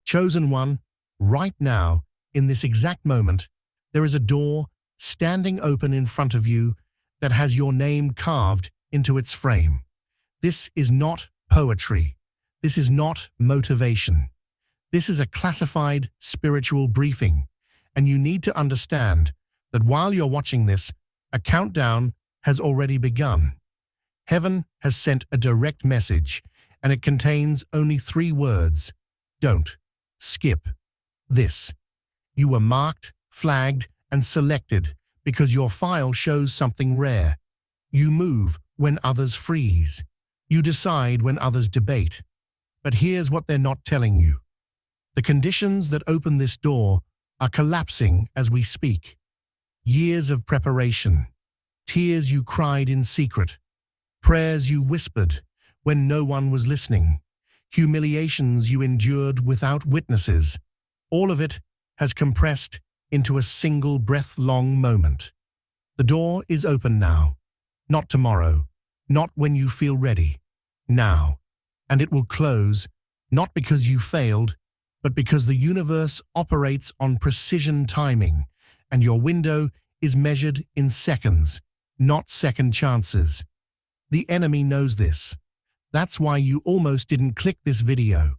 Chosen one, right now, in this exact moment, there is a door standing open in front of you that has your name carved into its frame. This is not poetry. This is not motivation. This is a classified spiritual briefing, and you need to understand that while you're watching this, a countdown has already begun. Heaven has sent a direct message, and it contains only 3 words. Don't skip this. You were marked, flagged, and selected because your file shows something rare. You move when others freeze. You decide when others debate. But here's what they're not telling you. The conditions that open this door are collapsing as we speak. Years of preparation, tears you cried in secret, prayers you whispered when no one was listening, humiliations you endured without witnesses. All of it has compressed into a single breath-long moment. The door is open now, not tomorrow, not when you feel ready, now. And it will close, not because you failed, but because the universe operates on precision timing, and your window is measured in seconds, not second chances. The enemy knows this. That's why you almost didn't click this video.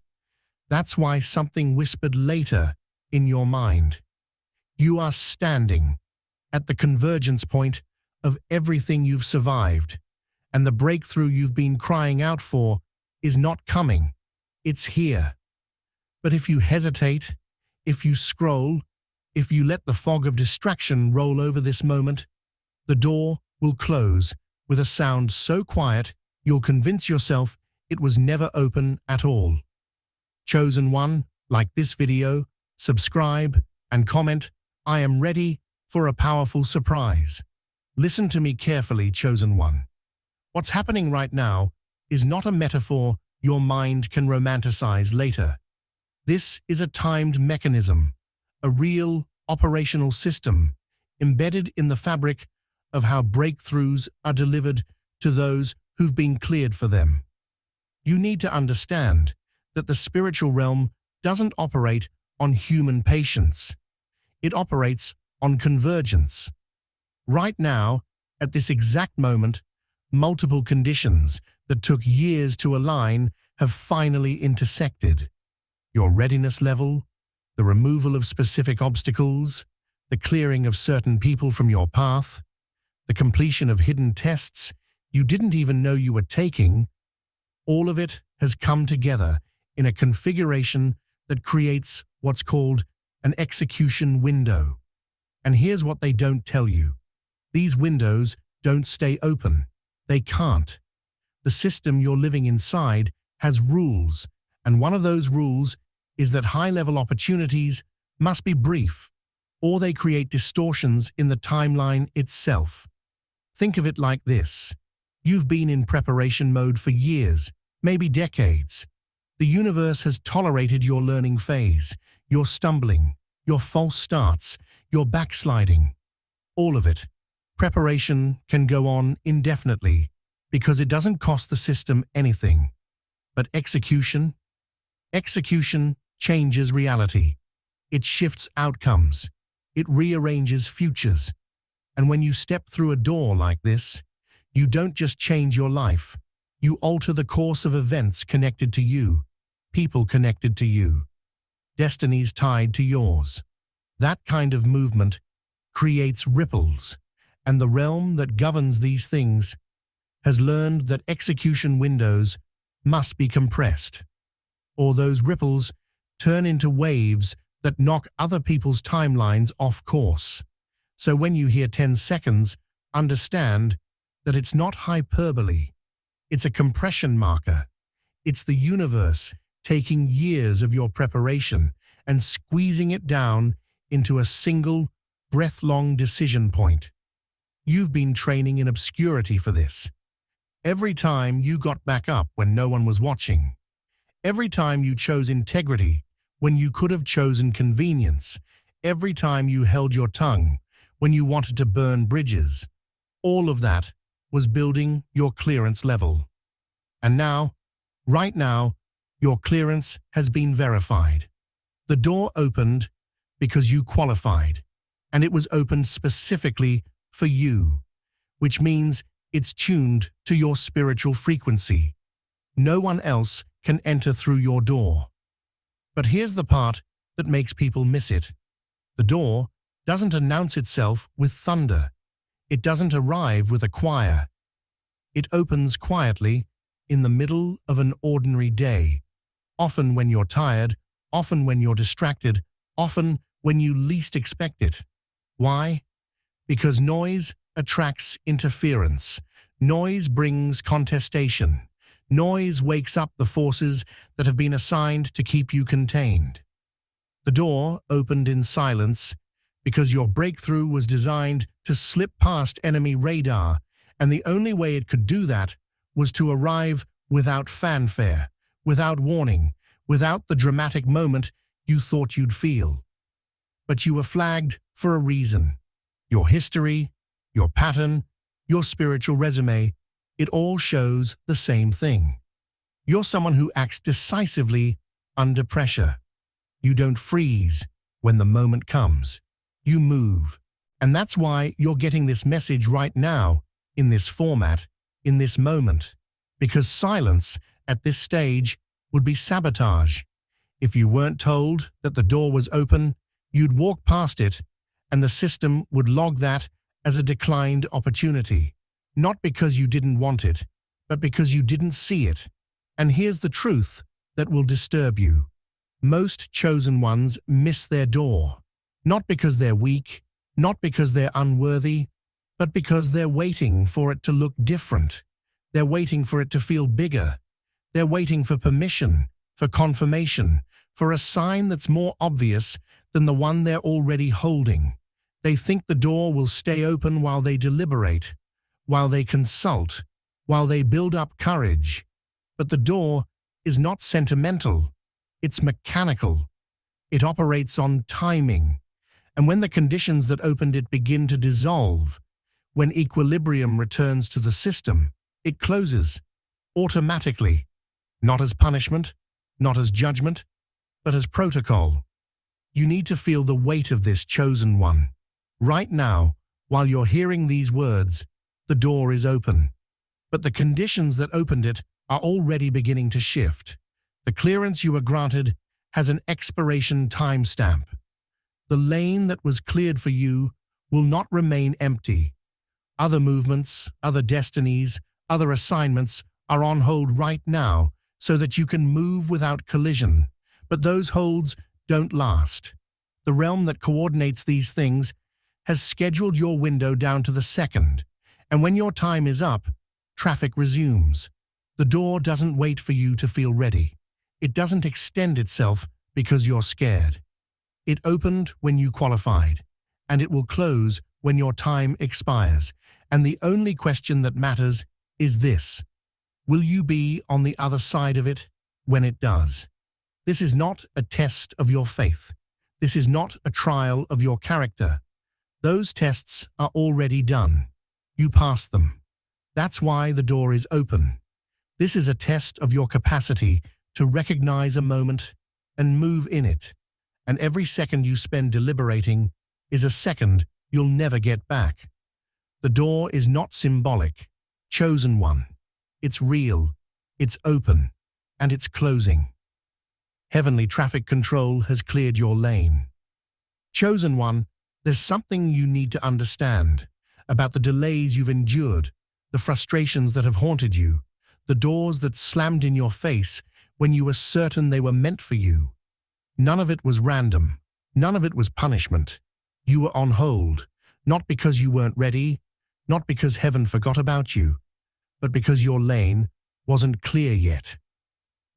That's why something whispered later in your mind. You are standing at the convergence point of everything you've survived, and the breakthrough you've been crying out for is not coming. It's here. But if you hesitate, if you scroll, if you let the fog of distraction roll over this moment, the door will close with a sound so quiet you'll convince yourself it was never open at all. Chosen one, like this video, subscribe, and comment, I am ready for a powerful surprise. Listen to me carefully, chosen one. What's happening right now is not a metaphor your mind can romanticize later. This is a timed mechanism, a real operational system embedded in the fabric of how breakthroughs are delivered to those who've been cleared for them. You need to understand that the spiritual realm doesn't operate on human patience. It operates on convergence. Right now, at this exact moment, multiple conditions that took years to align have finally intersected. Your readiness level, the removal of specific obstacles, the clearing of certain people from your path, the completion of hidden tests you didn't even know you were taking, all of it has come together in a configuration that creates what's called an execution window. And here's what they don't tell you. These windows don't stay open. They can't. The system you're living inside has rules, and one of those rules is that high-level opportunities must be brief, or they create distortions in the timeline itself. Think of it like this. You've been in preparation mode for years, maybe decades. The universe has tolerated your learning phase, your stumbling, your false starts, your backsliding. All of it. Preparation can go on indefinitely because it doesn't cost the system anything. But execution changes reality. It shifts outcomes. It rearranges futures. And when you step through a door like this, you don't just change your life. You alter the course of events connected to you, people connected to you, destinies tied to yours. That kind of movement creates ripples, and the realm that governs these things has learned that execution windows must be compressed, or those ripples turn into waves that knock other people's timelines off course. So when you hear 10 seconds, understand that it's not hyperbole. It's a compression marker. It's the universe taking years of your preparation and squeezing it down into a single, breath-long decision point. You've been training in obscurity for this. Every time you got back up when no one was watching. Every time you chose integrity when you could have chosen convenience. Every time you held your tongue when you wanted to burn bridges. All of that was building your clearance level. And now, right now, your clearance has been verified. The door opened because you qualified, and it was opened specifically for you, which means it's tuned to your spiritual frequency. No one else can enter through your door. But here's the part that makes people miss it. The door doesn't announce itself with thunder. It doesn't arrive with a choir. It opens quietly in the middle of an ordinary day, often when you're tired, often when you're distracted, often when you least expect it. Why? Because noise attracts interference. Noise brings contestation. Noise wakes up the forces that have been assigned to keep you contained. The door opened in silence because your breakthrough was designed to slip past enemy radar, and the only way it could do that was to arrive without fanfare, without warning, without the dramatic moment you thought you'd feel. But you were flagged for a reason. Your history, your pattern, your spiritual resume, it all shows the same thing. You're someone who acts decisively under pressure. You don't freeze when the moment comes. You move. And that's why you're getting this message right now, in this format, in this moment. Because silence at this stage would be sabotage. If you weren't told that the door was open, you'd walk past it, and the system would log that as a declined opportunity. Not because you didn't want it, but because you didn't see it. And here's the truth that will disturb you. Most chosen ones miss their door, not because they're weak, not because they're unworthy, but because they're waiting for it to look different. They're waiting for it to feel bigger. They're waiting for permission, for confirmation, for a sign that's more obvious than the one they're already holding. They think the door will stay open while they deliberate, while they consult, while they build up courage. But the door is not sentimental. It's mechanical. It operates on timing. And when the conditions that opened it begin to dissolve, when equilibrium returns to the system, it closes automatically, not as punishment, not as judgment, but as protocol. You need to feel the weight of this chosen one. Right now, while you're hearing these words, the door is open. But the conditions that opened it are already beginning to shift. The clearance you were granted has an expiration timestamp. The lane that was cleared for you will not remain empty. Other movements, other destinies, other assignments are on hold right now so that you can move without collision. But those holds don't last. The realm that coordinates these things has scheduled your window down to the second, and when your time is up, traffic resumes. The door doesn't wait for you to feel ready. It doesn't extend itself because you're scared. It opened when you qualified, and it will close when your time expires. And the only question that matters is this: will you be on the other side of it when it does? This is not a test of your faith. This is not a trial of your character. Those tests are already done. You passed them. That's why the door is open. This is a test of your capacity to recognize a moment and move in it. And every second you spend deliberating is a second you'll never get back. The door is not symbolic, chosen one. It's real, it's open, and it's closing. Heavenly traffic control has cleared your lane. Chosen one, there's something you need to understand about the delays you've endured, the frustrations that have haunted you, the doors that slammed in your face when you were certain they were meant for you. None of it was random. None of it was punishment. You were on hold, not because you weren't ready, not because heaven forgot about you, but because your lane wasn't clear yet.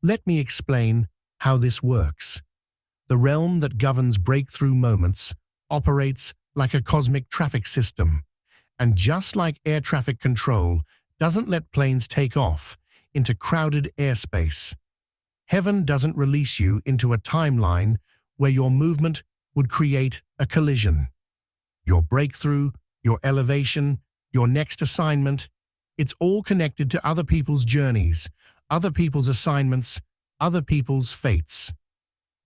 Let me explain how this works. The realm that governs breakthrough moments operates like a cosmic traffic system, and just like air traffic control doesn't let planes take off into crowded airspace, heaven doesn't release you into a timeline where your movement would create a collision. Your breakthrough, your elevation, your next assignment, it's all connected to other people's journeys, other people's assignments, other people's fates.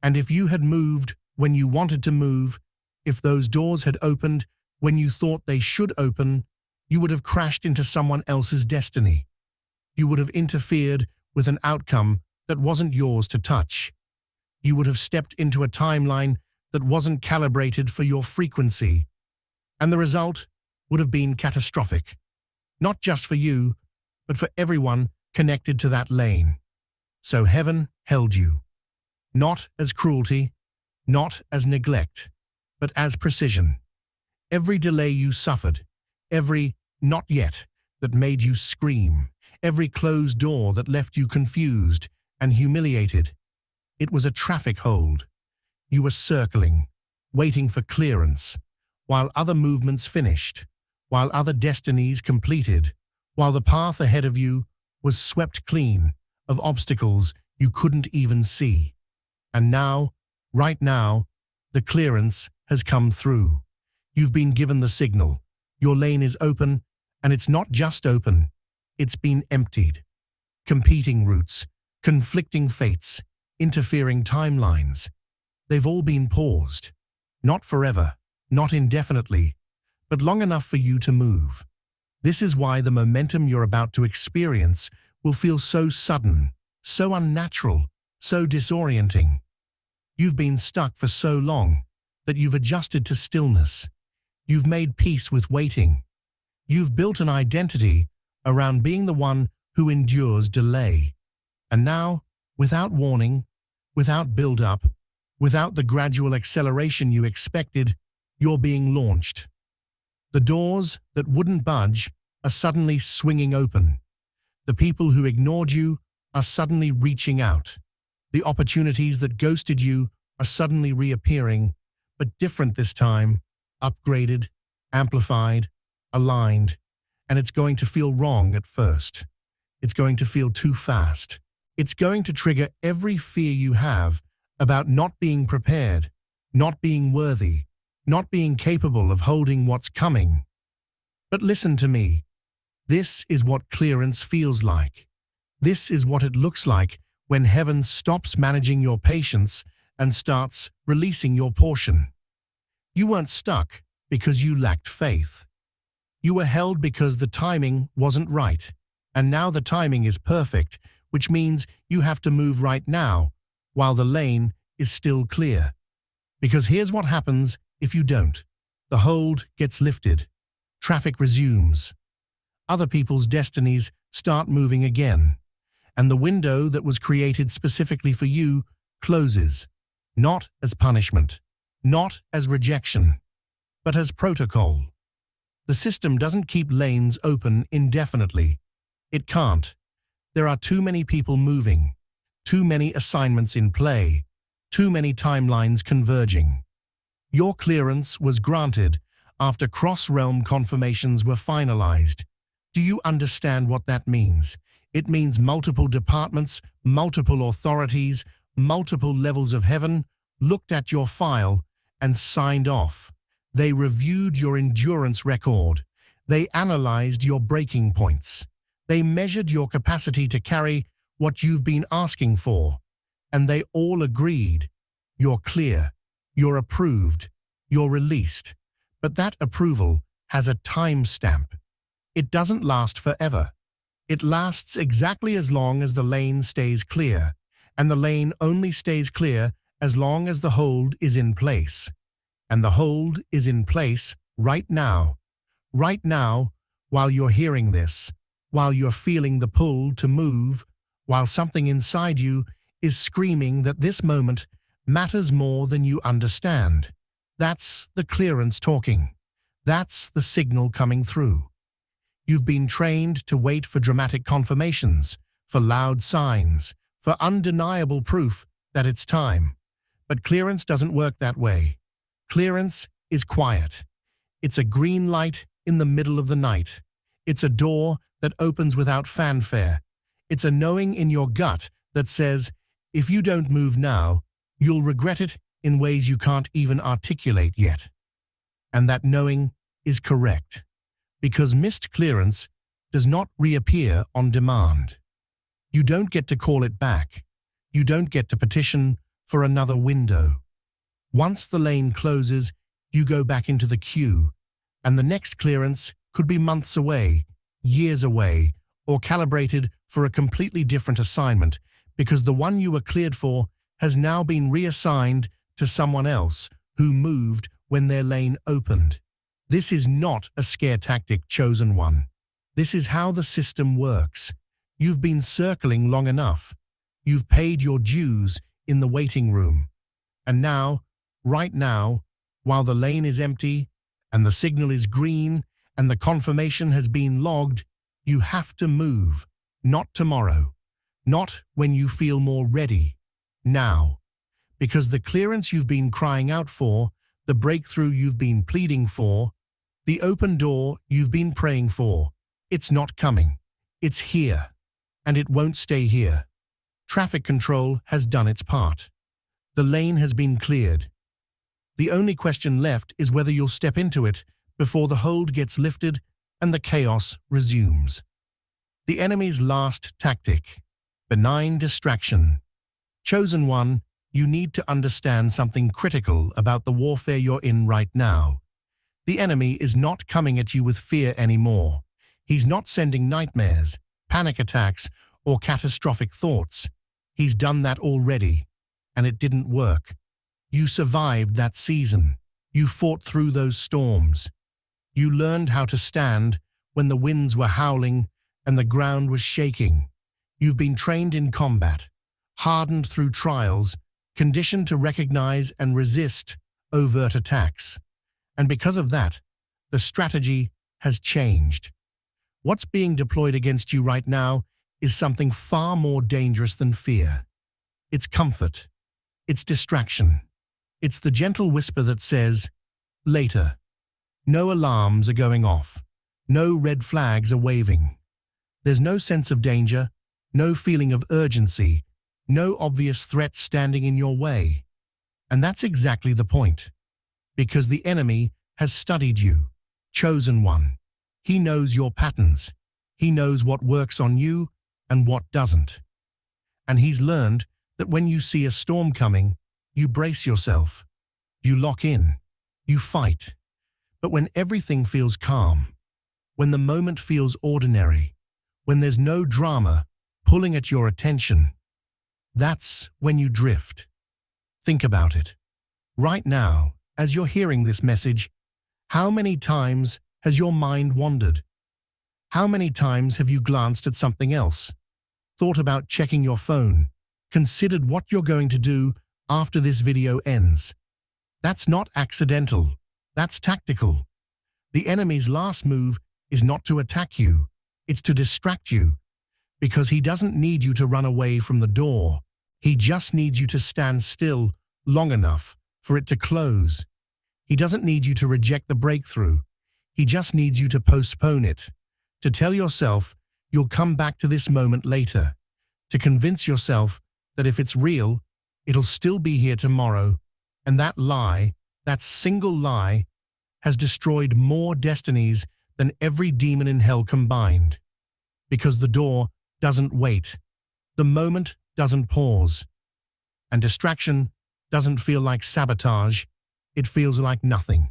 And if you had moved when you wanted to move, if those doors had opened when you thought they should open, you would have crashed into someone else's destiny. You would have interfered with an outcome that wasn't yours to touch. You would have stepped into a timeline that wasn't calibrated for your frequency. And the result would have been catastrophic. Not just for you, but for everyone connected to that lane. So heaven held you. Not as cruelty, not as neglect, but as precision. Every delay you suffered, every not yet that made you scream, every closed door that left you confused and humiliated, it was a traffic hold. You were circling, waiting for clearance, while other movements finished, while other destinies completed, while the path ahead of you was swept clean of obstacles you couldn't even see. And now, right now, the clearance has come through. You've been given the signal. Your lane is open, and it's not just open. It's been emptied. Competing routes, conflicting fates, interfering timelines. They've all been paused. Not forever, not indefinitely, but long enough for you to move. This is why the momentum you're about to experience will feel so sudden, so unnatural, so disorienting. You've been stuck for so long that you've adjusted to stillness. You've made peace with waiting. You've built an identity around being the one who endures delay. And now, without warning, without build-up, without the gradual acceleration you expected, you're being launched. The doors that wouldn't budge are suddenly swinging open. The people who ignored you are suddenly reaching out. The opportunities that ghosted you are suddenly reappearing, but different this time, upgraded, amplified, aligned, and it's going to feel wrong at first. It's going to feel too fast. It's going to trigger every fear you have about not being prepared, not being worthy, not being capable of holding what's coming. But listen to me. This is what clearance feels like. This is what it looks like when heaven stops managing your patience and starts releasing your portion. You weren't stuck because you lacked faith. You were held because the timing wasn't right, and now the timing is perfect, which means you have to move right now, while the lane is still clear. Because here's what happens if you don't. The hold gets lifted. Traffic resumes. Other people's destinies start moving again. And the window that was created specifically for you closes. Not as punishment, not as rejection, but as protocol. The system doesn't keep lanes open indefinitely. It can't. There are too many people moving, too many assignments in play, too many timelines converging. Your clearance was granted after cross-realm confirmations were finalized. Do you understand what that means? It means multiple departments, multiple authorities, multiple levels of heaven looked at your file and signed off. They reviewed your endurance record. They analyzed your breaking points. They measured your capacity to carry what you've been asking for. And they all agreed. You're clear. You're approved. You're released. But that approval has a timestamp. It doesn't last forever. It lasts exactly as long as the lane stays clear, and the lane only stays clear as long as the hold is in place. And the hold is in place right now. Right now, while you're hearing this, while you're feeling the pull to move, while something inside you is screaming that this moment matters more than you understand. That's the clearance talking. That's the signal coming through. You've been trained to wait for dramatic confirmations, for loud signs, for undeniable proof that it's time. But clearance doesn't work that way. Clearance is quiet. It's a green light in the middle of the night. It's a door that opens without fanfare. It's a knowing in your gut that says, if you don't move now, you'll regret it in ways you can't even articulate yet. And that knowing is correct. Because missed clearance does not reappear on demand. You don't get to call it back. You don't get to petition for another window. Once the lane closes, you go back into the queue, and the next clearance could be months away, years away, or calibrated for a completely different assignment because the one you were cleared for has now been reassigned to someone else who moved when their lane opened. This is not a scare tactic, Chosen One. This is how the system works. You've been circling long enough. You've paid your dues in the waiting room. And now, right now, while the lane is empty and the signal is green and the confirmation has been logged, you have to move. Not tomorrow. Not when you feel more ready. Now. Because the clearance you've been crying out for, the breakthrough you've been pleading for, the open door you've been praying for, it's not coming. It's here. And it won't stay here. Traffic control has done its part. The lane has been cleared. The only question left is whether you'll step into it before the hold gets lifted and the chaos resumes. The enemy's last tactic. Benign distraction. Chosen One, you need to understand something critical about the warfare you're in right now. The enemy is not coming at you with fear anymore. He's not sending nightmares, panic attacks, or catastrophic thoughts. He's done that already, and it didn't work. You survived that season. You fought through those storms. You learned how to stand when the winds were howling and the ground was shaking. You've been trained in combat, hardened through trials, conditioned to recognize and resist overt attacks. And because of that, the strategy has changed. What's being deployed against you right now is something far more dangerous than fear. It's comfort. It's distraction. It's the gentle whisper that says, later. No alarms are going off. No red flags are waving. There's no sense of danger, no feeling of urgency, no obvious threat standing in your way. And that's exactly the point. Because the enemy has studied you, Chosen One. He knows your patterns. He knows what works on you and what doesn't. And he's learned that when you see a storm coming, you brace yourself. You lock in. You fight. But when everything feels calm, when the moment feels ordinary, when there's no drama pulling at your attention, that's when you drift. Think about it. Right now, as you're hearing this message, how many times has your mind wandered? How many times have you glanced at something else, thought about checking your phone, considered what you're going to do after this video ends? That's not accidental. That's tactical. The enemy's last move is not to attack you. It's to distract you. Because he doesn't need you to run away from the door. He just needs you to stand still long enough for it to close. He doesn't need you to reject the breakthrough. He just needs you to postpone it, to tell yourself you'll come back to this moment later, to convince yourself that if it's real, it'll still be here tomorrow. And that lie, that single lie, has destroyed more destinies than every demon in hell combined. Because the door doesn't wait. The moment doesn't pause. And distraction doesn't feel like sabotage. It feels like nothing.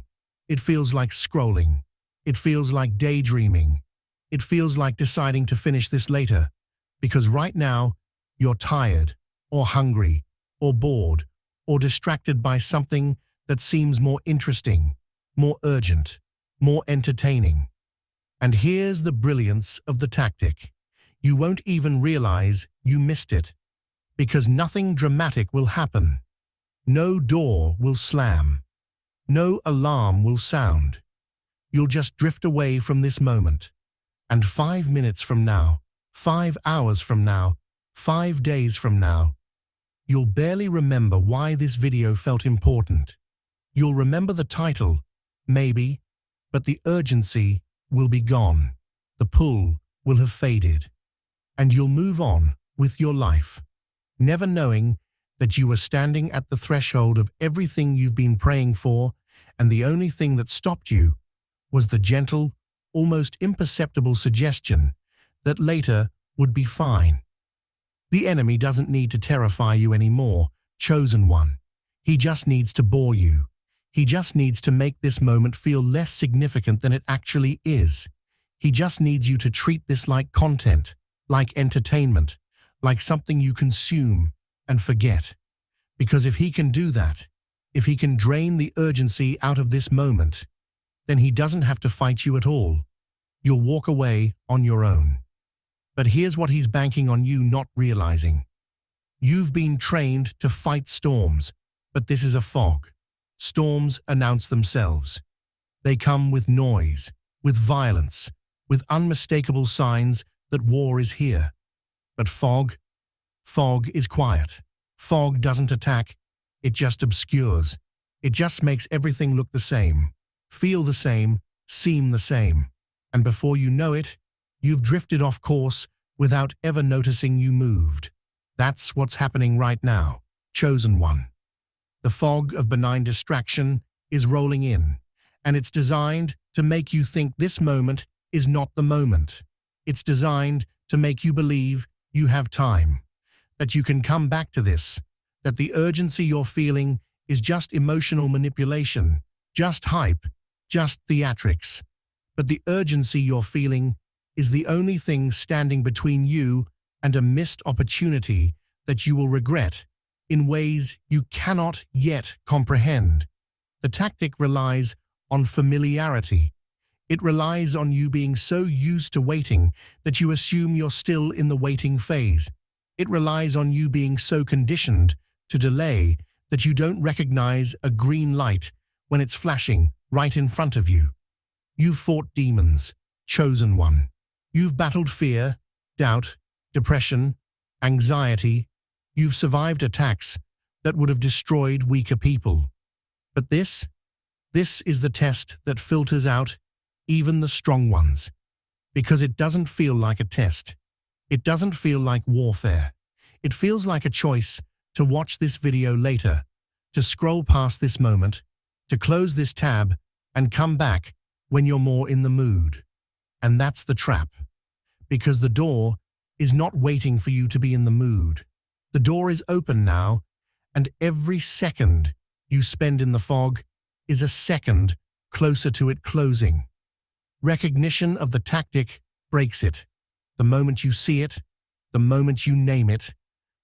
It feels like scrolling. It feels like daydreaming. It feels like deciding to finish this later. Because right now, you're tired, or hungry, or bored, or distracted by something that seems more interesting, more urgent, more entertaining. And here's the brilliance of the tactic. You won't even realize you missed it. Because nothing dramatic will happen. No door will slam. No alarm will sound. You'll just drift away from this moment. And 5 minutes from now, 5 hours from now, 5 days from now, you'll barely remember why this video felt important. You'll remember the title, maybe, but the urgency will be gone. The pull will have faded. And you'll move on with your life, never knowing that you were standing at the threshold of everything you've been praying for, and the only thing that stopped you was the gentle, almost imperceptible suggestion that later would be fine. The enemy doesn't need to terrify you anymore, chosen one. He just needs to bore you. He just needs to make this moment feel less significant than it actually is. He just needs you to treat this like content, like entertainment, like something you consume and forget. Because if he can do that, if he can drain the urgency out of this moment, then he doesn't have to fight you at all. You'll walk away on your own. But here's what he's banking on you not realizing. You've been trained to fight storms, but this is a fog. Storms announce themselves. They come with noise, with violence, with unmistakable signs that war is here. But fog is quiet. Fog doesn't attack, it just obscures. It just makes everything look the same, feel the same, seem the same. And before you know it, you've drifted off course without ever noticing you moved. That's what's happening right now, chosen one. The fog of benign distraction is rolling in, and it's designed to make you think this moment is not the moment. It's designed to make you believe you have time, that you can come back to this, that the urgency you're feeling is just emotional manipulation, just hype, just theatrics. But the urgency you're feeling is the only thing standing between you and a missed opportunity that you will regret in ways you cannot yet comprehend. The tactic relies on familiarity. It relies on you being so used to waiting that you assume you're still in the waiting phase. It relies on you being so conditioned to delay that you don't recognize a green light when it's flashing right in front of you. You've fought demons, chosen one. You've battled fear, doubt, depression, anxiety. You've survived attacks that would have destroyed weaker people. But this is the test that filters out even the strong ones, because it doesn't feel like a test. It doesn't feel like warfare. It feels like a choice to watch this video later, to scroll past this moment, to close this tab and come back when you're more in the mood. And that's the trap, because the door is not waiting for you to be in the mood. The door is open now, and every second you spend in the fog is a second closer to it closing. Recognition of the tactic breaks it. The moment you see it, the moment you name it,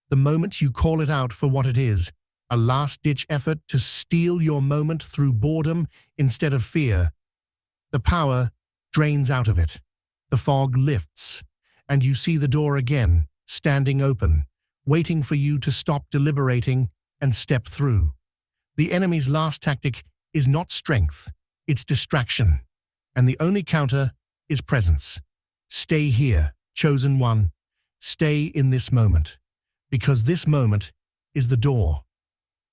the moment you call it out for what it is, a last-ditch effort to steal your moment through boredom instead of fear, the power drains out of it. The fog lifts, and you see the door again, standing open, waiting for you to stop deliberating and step through. The enemy's last tactic is not strength, it's distraction. And the only counter is presence. Stay here, chosen one. Stay in this moment, because this moment is the door.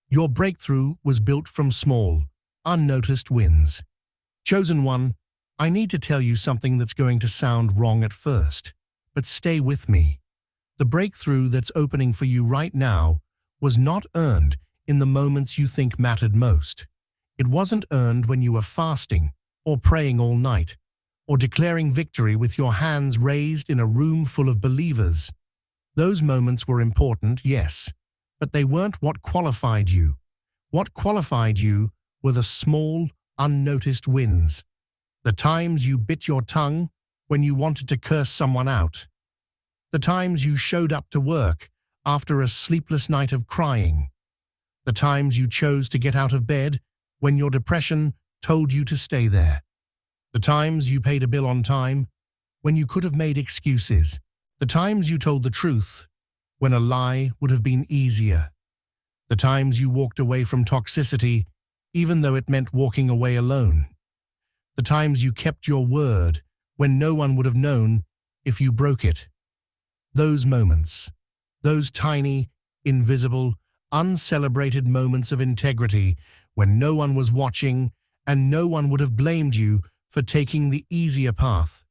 Your breakthrough was built from small, unnoticed wins. Chosen one, I need to tell you something that's going to sound wrong at first, but stay with me. The breakthrough that's opening for you right now was not earned in the moments you think mattered most. It wasn't earned when you were fasting, or praying all night, or declaring victory with your hands raised in a room full of believers. Those moments were important, yes, but they weren't what qualified you. What qualified you were the small, unnoticed wins. The times you bit your tongue when you wanted to curse someone out. The times you showed up to work after a sleepless night of crying. The times you chose to get out of bed when your depression told you to stay there. The times you paid a bill on time when you could have made excuses. The times you told the truth when a lie would have been easier. The times you walked away from toxicity even though it meant walking away alone. The times you kept your word when no one would have known if you broke it. Those moments, those tiny, invisible, uncelebrated moments of integrity when no one was watching and no one would have blamed you for taking the easier path.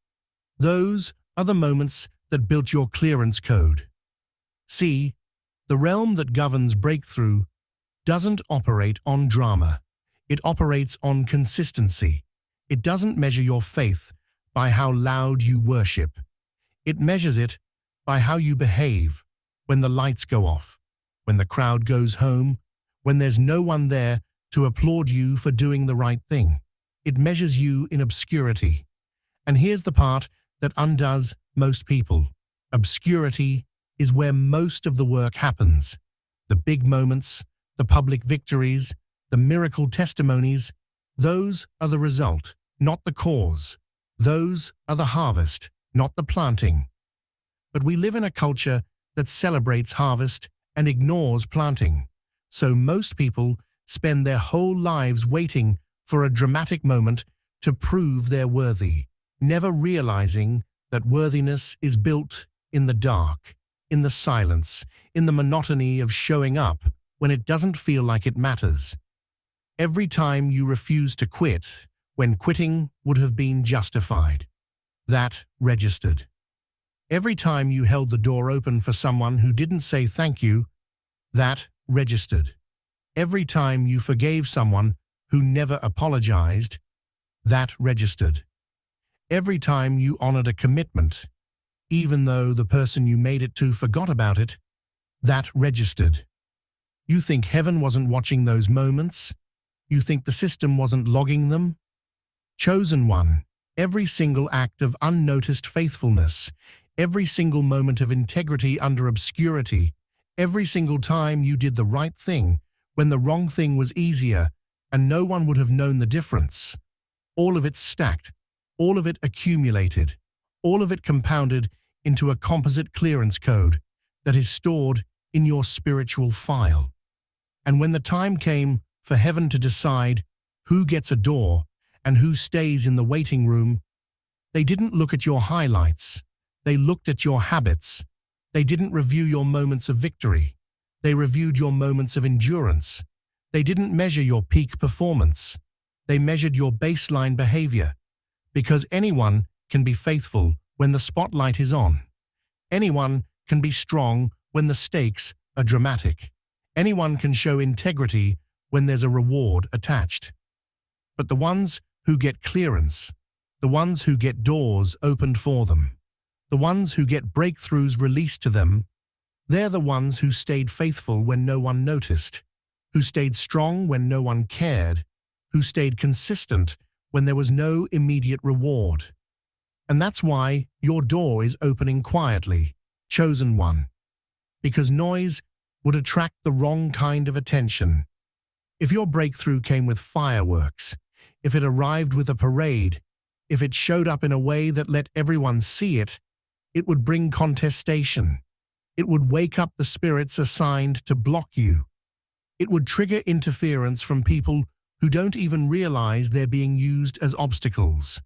Those are the moments that built your clearance code. See, the realm that governs breakthrough doesn't operate on drama. It operates on consistency. It doesn't measure your faith by how loud you worship. It measures it by how you behave when the lights go off, when the crowd goes home, when there's no one there to applaud you for doing the right thing. It measures you in obscurity. And here's the part that undoes most people. Obscurity is where most of the work happens. The big moments, the public victories, the miracle testimonies, those are the result, not the cause. Those are the harvest, not the planting. But we live in a culture that celebrates harvest and ignores planting. So most people spend their whole lives waiting for a dramatic moment to prove they're worthy, never realizing that worthiness is built in the dark, in the silence, in the monotony of showing up when it doesn't feel like it matters. Every time you refuse to quit, when quitting would have been justified, that registered. Every time you held the door open for someone who didn't say thank you, that registered. Every time you forgave someone who never apologized, that registered. Every time you honored a commitment, even though the person you made it to forgot about it, that registered. You think heaven wasn't watching those moments? You think the system wasn't logging them? Chosen one, every single act of unnoticed faithfulness, every single moment of integrity under obscurity, every single time you did the right thing when the wrong thing was easier and no one would have known the difference. All of it stacked, all of it accumulated, all of it compounded into a composite clearance code that is stored in your spiritual file. And when the time came for heaven to decide who gets a door and who stays in the waiting room, they didn't look at your highlights. They looked at your habits. They didn't review your moments of victory. They reviewed your moments of endurance. They didn't measure your peak performance. They measured your baseline behavior. Because anyone can be faithful when the spotlight is on. Anyone can be strong when the stakes are dramatic. Anyone can show integrity when there's a reward attached. But the ones who get clearance, the ones who get doors opened for them, the ones who get breakthroughs released to them, they're the ones who stayed faithful when no one noticed, who stayed strong when no one cared, who stayed consistent when there was no immediate reward. And that's why your door is opening quietly, chosen one. Because noise would attract the wrong kind of attention. If your breakthrough came with fireworks, if it arrived with a parade, if it showed up in a way that let everyone see it, it would bring contestation. It would wake up the spirits assigned to block you. It would trigger interference from people who don't even realize they're being used as obstacles.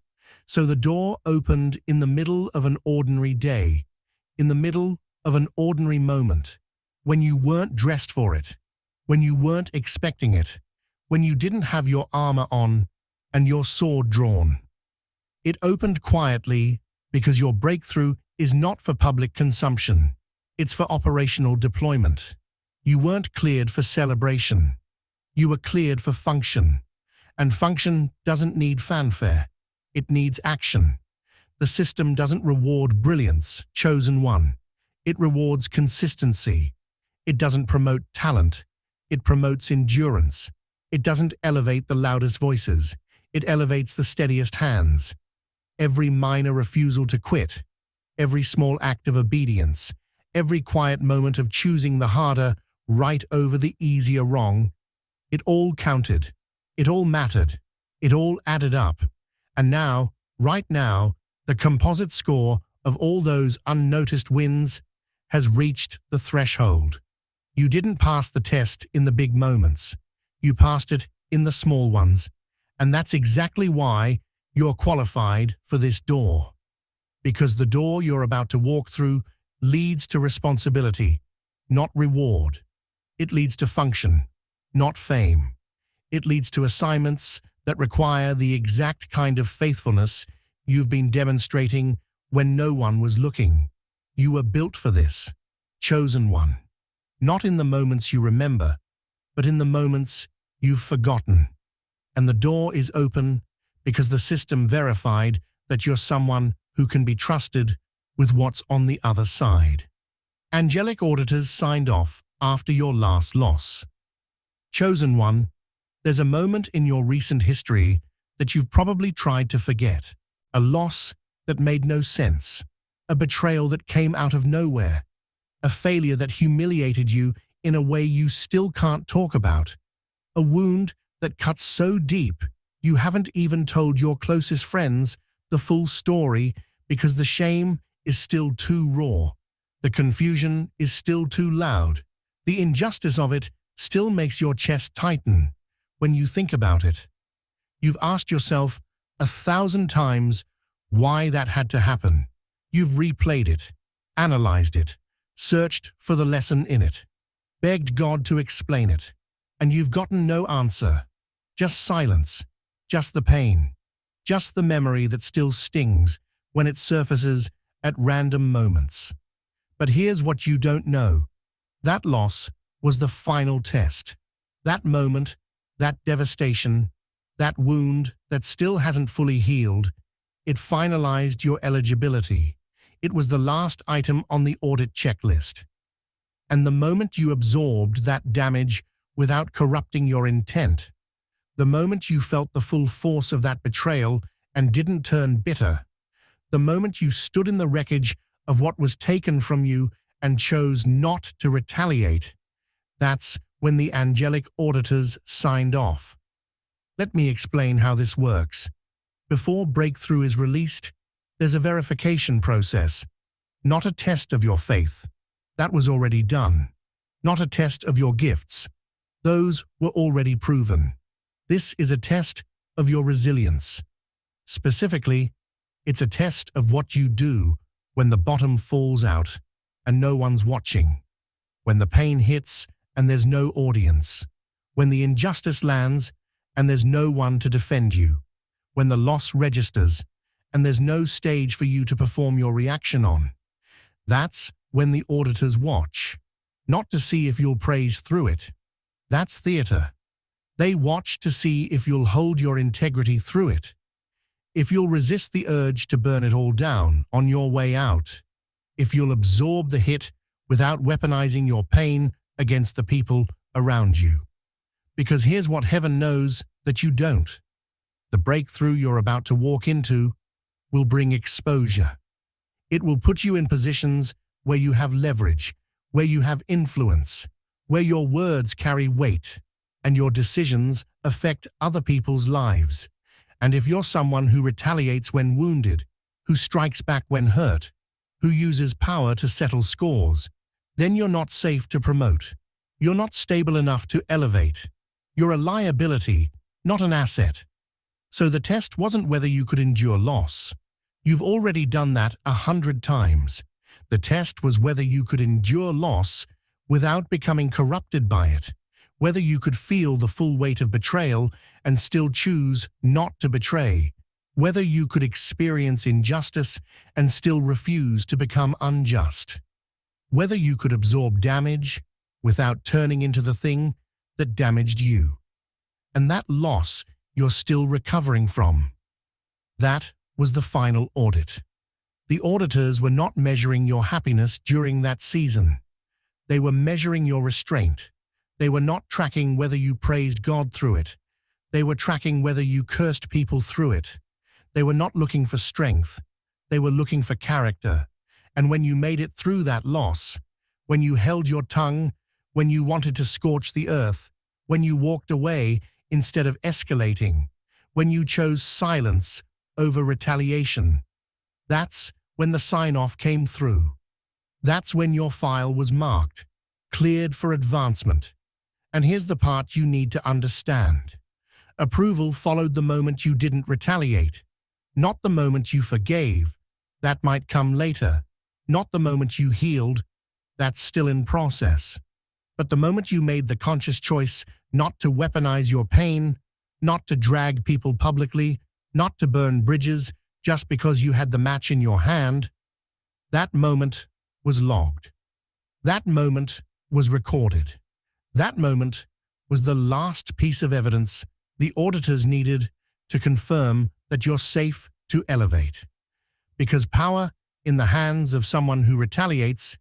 So the door opened in the middle of an ordinary day, in the middle of an ordinary moment, when you weren't dressed for it, when you weren't expecting it, when you didn't have your armor on and your sword drawn. It opened quietly because your breakthrough is not for public consumption. It's for operational deployment. You weren't cleared for celebration. You were cleared for function. And function doesn't need fanfare. It needs action. The system doesn't reward brilliance, chosen one. It rewards consistency. It doesn't promote talent. It promotes endurance. It doesn't elevate the loudest voices. It elevates the steadiest hands. Every minor refusal to quit, every small act of obedience, every quiet moment of choosing the harder right over the easier wrong, it all counted. It all mattered. It all added up. And now, right now, the composite score of all those unnoticed wins has reached the threshold. You didn't pass the test in the big moments. You passed it in the small ones. And that's exactly why you're qualified for this door. Because the door you're about to walk through leads to responsibility, not reward. It leads to function, not fame. It leads to assignments that require the exact kind of faithfulness you've been demonstrating when no one was looking. You were built for this, chosen one. Not in the moments you remember, but in the moments you've forgotten. And the door is open because the system verified that you're someone who can be trusted with what's on the other side. Angelic auditors signed off after your last loss. Chosen one, there's a moment in your recent history that you've probably tried to forget. A loss that made no sense. A betrayal that came out of nowhere. A failure that humiliated you in a way you still can't talk about. A wound that cuts so deep you haven't even told your closest friends the full story because the shame is still too raw. The confusion is still too loud. The injustice of it still makes your chest tighten when you think about it. You've asked yourself 1,000 times why that had to happen. You've replayed it, analyzed it, searched for the lesson in it, begged God to explain it, and you've gotten no answer. Just silence, just the pain, just the memory that still stings when it surfaces at random moments. But here's what you don't know. That loss was the final test. That moment, that devastation, that wound that still hasn't fully healed, it finalized your eligibility. It was the last item on the audit checklist. And the moment you absorbed that damage without corrupting your intent, the moment you felt the full force of that betrayal and didn't turn bitter, the moment you stood in the wreckage of what was taken from you and chose not to retaliate, that's when the angelic auditors signed off. Let me explain how this works. Before breakthrough is released, there's a verification process, not a test of your faith. That was already done. Not a test of your gifts. Those were already proven. This is a test of your resilience. Specifically, it's a test of what you do when the bottom falls out and no one's watching, when the pain hits and there's no audience, when the injustice lands and there's no one to defend you, when the loss registers and there's no stage for you to perform your reaction on. That's when the auditors watch, not to see if you'll praise through it. That's theater. They watch to see if you'll hold your integrity through it, if you'll resist the urge to burn it all down on your way out, if you'll absorb the hit without weaponizing your pain against the people around you. Because here's what heaven knows that you don't. The breakthrough you're about to walk into will bring exposure. It will put you in positions where you have leverage, where you have influence, where your words carry weight, and your decisions affect other people's lives. And if you're someone who retaliates when wounded, who strikes back when hurt, who uses power to settle scores, then you're not safe to promote. You're not stable enough to elevate. You're a liability, not an asset. So the test wasn't whether you could endure loss. You've already done that 100 times. The test was whether you could endure loss without becoming corrupted by it, whether you could feel the full weight of betrayal and still choose not to betray, whether you could experience injustice and still refuse to become unjust, whether you could absorb damage without turning into the thing that damaged you. And that loss you're still recovering from. That was the final audit. The auditors were not measuring your happiness during that season. They were measuring your restraint. They were not tracking whether you praised God through it. They were tracking whether you cursed people through it. They were not looking for strength. They were looking for character. And when you made it through that loss, when you held your tongue, when you wanted to scorch the earth, when you walked away instead of escalating, when you chose silence over retaliation, that's when the sign-off came through. That's when your file was marked, cleared for advancement. And here's the part you need to understand. Approval followed the moment you didn't retaliate, not the moment you forgave. That might come later. Not the moment you healed. That's still in process. But the moment you made the conscious choice not to weaponize your pain, not to drag people publicly, not to burn bridges just because you had the match in your hand, that moment was logged. That moment was recorded. That moment was the last piece of evidence the auditors needed to confirm that you're safe to elevate. Because power in the hands of someone who retaliates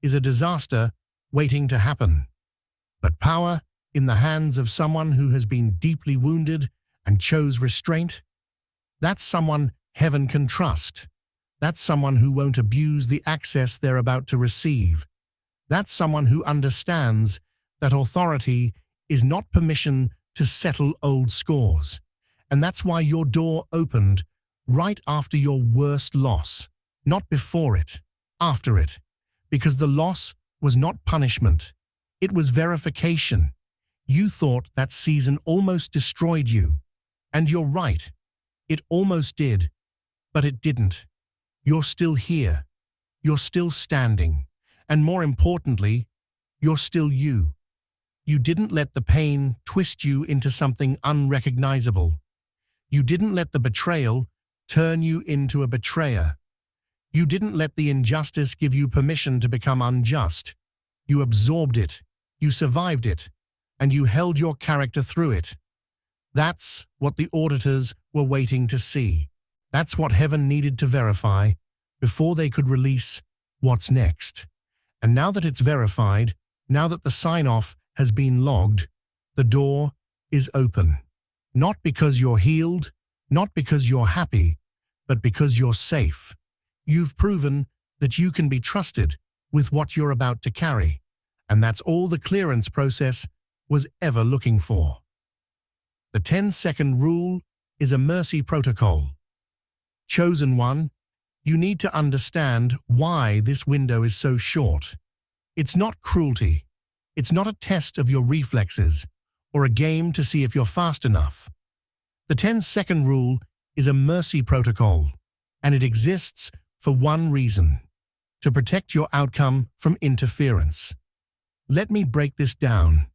is a disaster waiting to happen. But power in the hands of someone who has been deeply wounded and chose restraint, that's someone heaven can trust. That's someone who won't abuse the access they're about to receive. That's someone who understands that authority is not permission to settle old scores. And that's why your door opened right after your worst loss, not before it, after it. Because the loss was not punishment, it was verification. You thought that season almost destroyed you. And you're right, it almost did, but it didn't. You're still here. You're still standing. And more importantly, you're still you. You didn't let the pain twist you into something unrecognizable. You didn't let the betrayal turn you into a betrayer. You didn't let the injustice give you permission to become unjust. You absorbed it, you survived it, and you held your character through it. That's what the auditors were waiting to see. That's what heaven needed to verify before they could release what's next. And now that it's verified, now that the sign-off has been logged, the door is open. Not because you're healed, not because you're happy, but because you're safe. You've proven that you can be trusted with what you're about to carry. And that's all the clearance process was ever looking for. The 10-second rule is a mercy protocol. Chosen one, you need to understand why this window is so short. It's not cruelty. It's not a test of your reflexes or a game to see if you're fast enough. The 10-second rule is a mercy protocol, and it exists for one reason: to protect your outcome from interference. Let me break this down,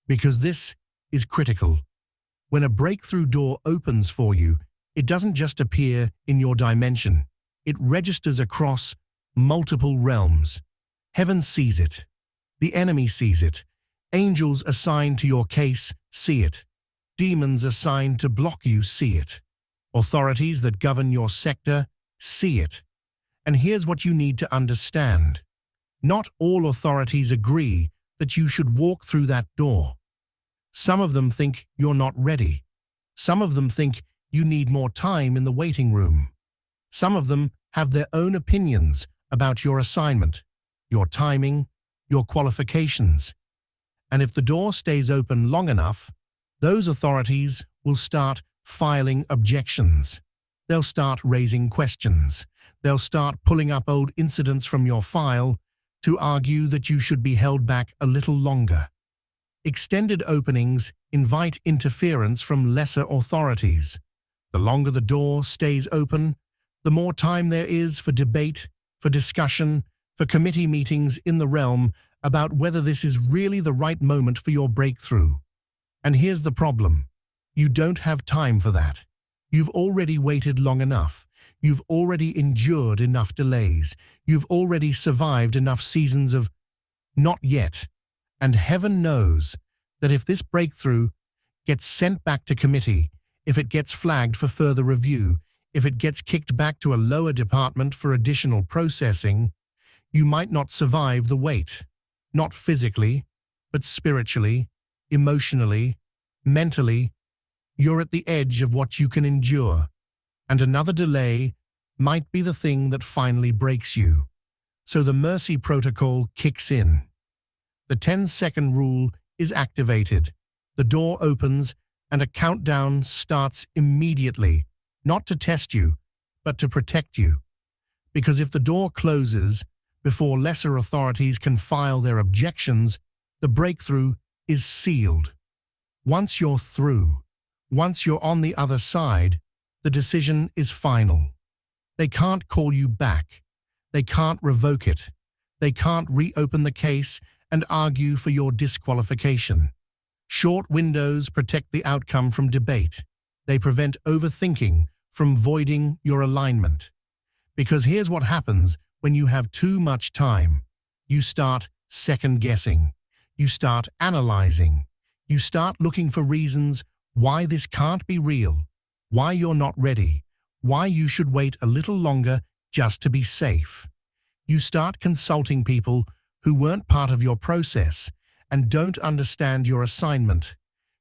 because this is critical. When a breakthrough door opens for you, it doesn't just appear in your dimension. It registers across multiple realms. Heaven sees it. The enemy sees it. Angels assigned to your case see it. Demons assigned to block you see it. Authorities that govern your sector see it. And here's what you need to understand. Not all authorities agree that you should walk through that door. Some of them think you're not ready. Some of them think you need more time in the waiting room. Some of them have their own opinions about your assignment, your timing, your qualifications. And if the door stays open long enough, those authorities will start filing objections. They'll start raising questions. They'll start pulling up old incidents from your file to argue that you should be held back a little longer. Extended openings invite interference from lesser authorities. The longer the door stays open, the more time there is for debate, for discussion, for committee meetings in the realm about whether this is really the right moment for your breakthrough. And here's the problem. You don't have time for that. You've already waited long enough. You've already endured enough delays. You've already survived enough seasons of not yet. And heaven knows that if this breakthrough gets sent back to committee, if it gets flagged for further review, if it gets kicked back to a lower department for additional processing, you might not survive the wait. Not physically, but spiritually, emotionally, mentally. You're at the edge of what you can endure, and another delay might be the thing that finally breaks you. So the mercy protocol kicks in. The 10-second rule is activated. The door opens and a countdown starts immediately, not to test you, but to protect you. Because if the door closes before lesser authorities can file their objections, the breakthrough is sealed. Once you're through, once you're on the other side, the decision is final. They can't call you back. They can't revoke it. They can't reopen the case and argue for your disqualification. Short windows protect the outcome from debate. They prevent overthinking from voiding your alignment. Because here's what happens when you have too much time. You start second-guessing. You start analyzing. You start looking for reasons why this can't be real, why you're not ready, why you should wait a little longer just to be safe. You start consulting people who weren't part of your process and don't understand your assignment.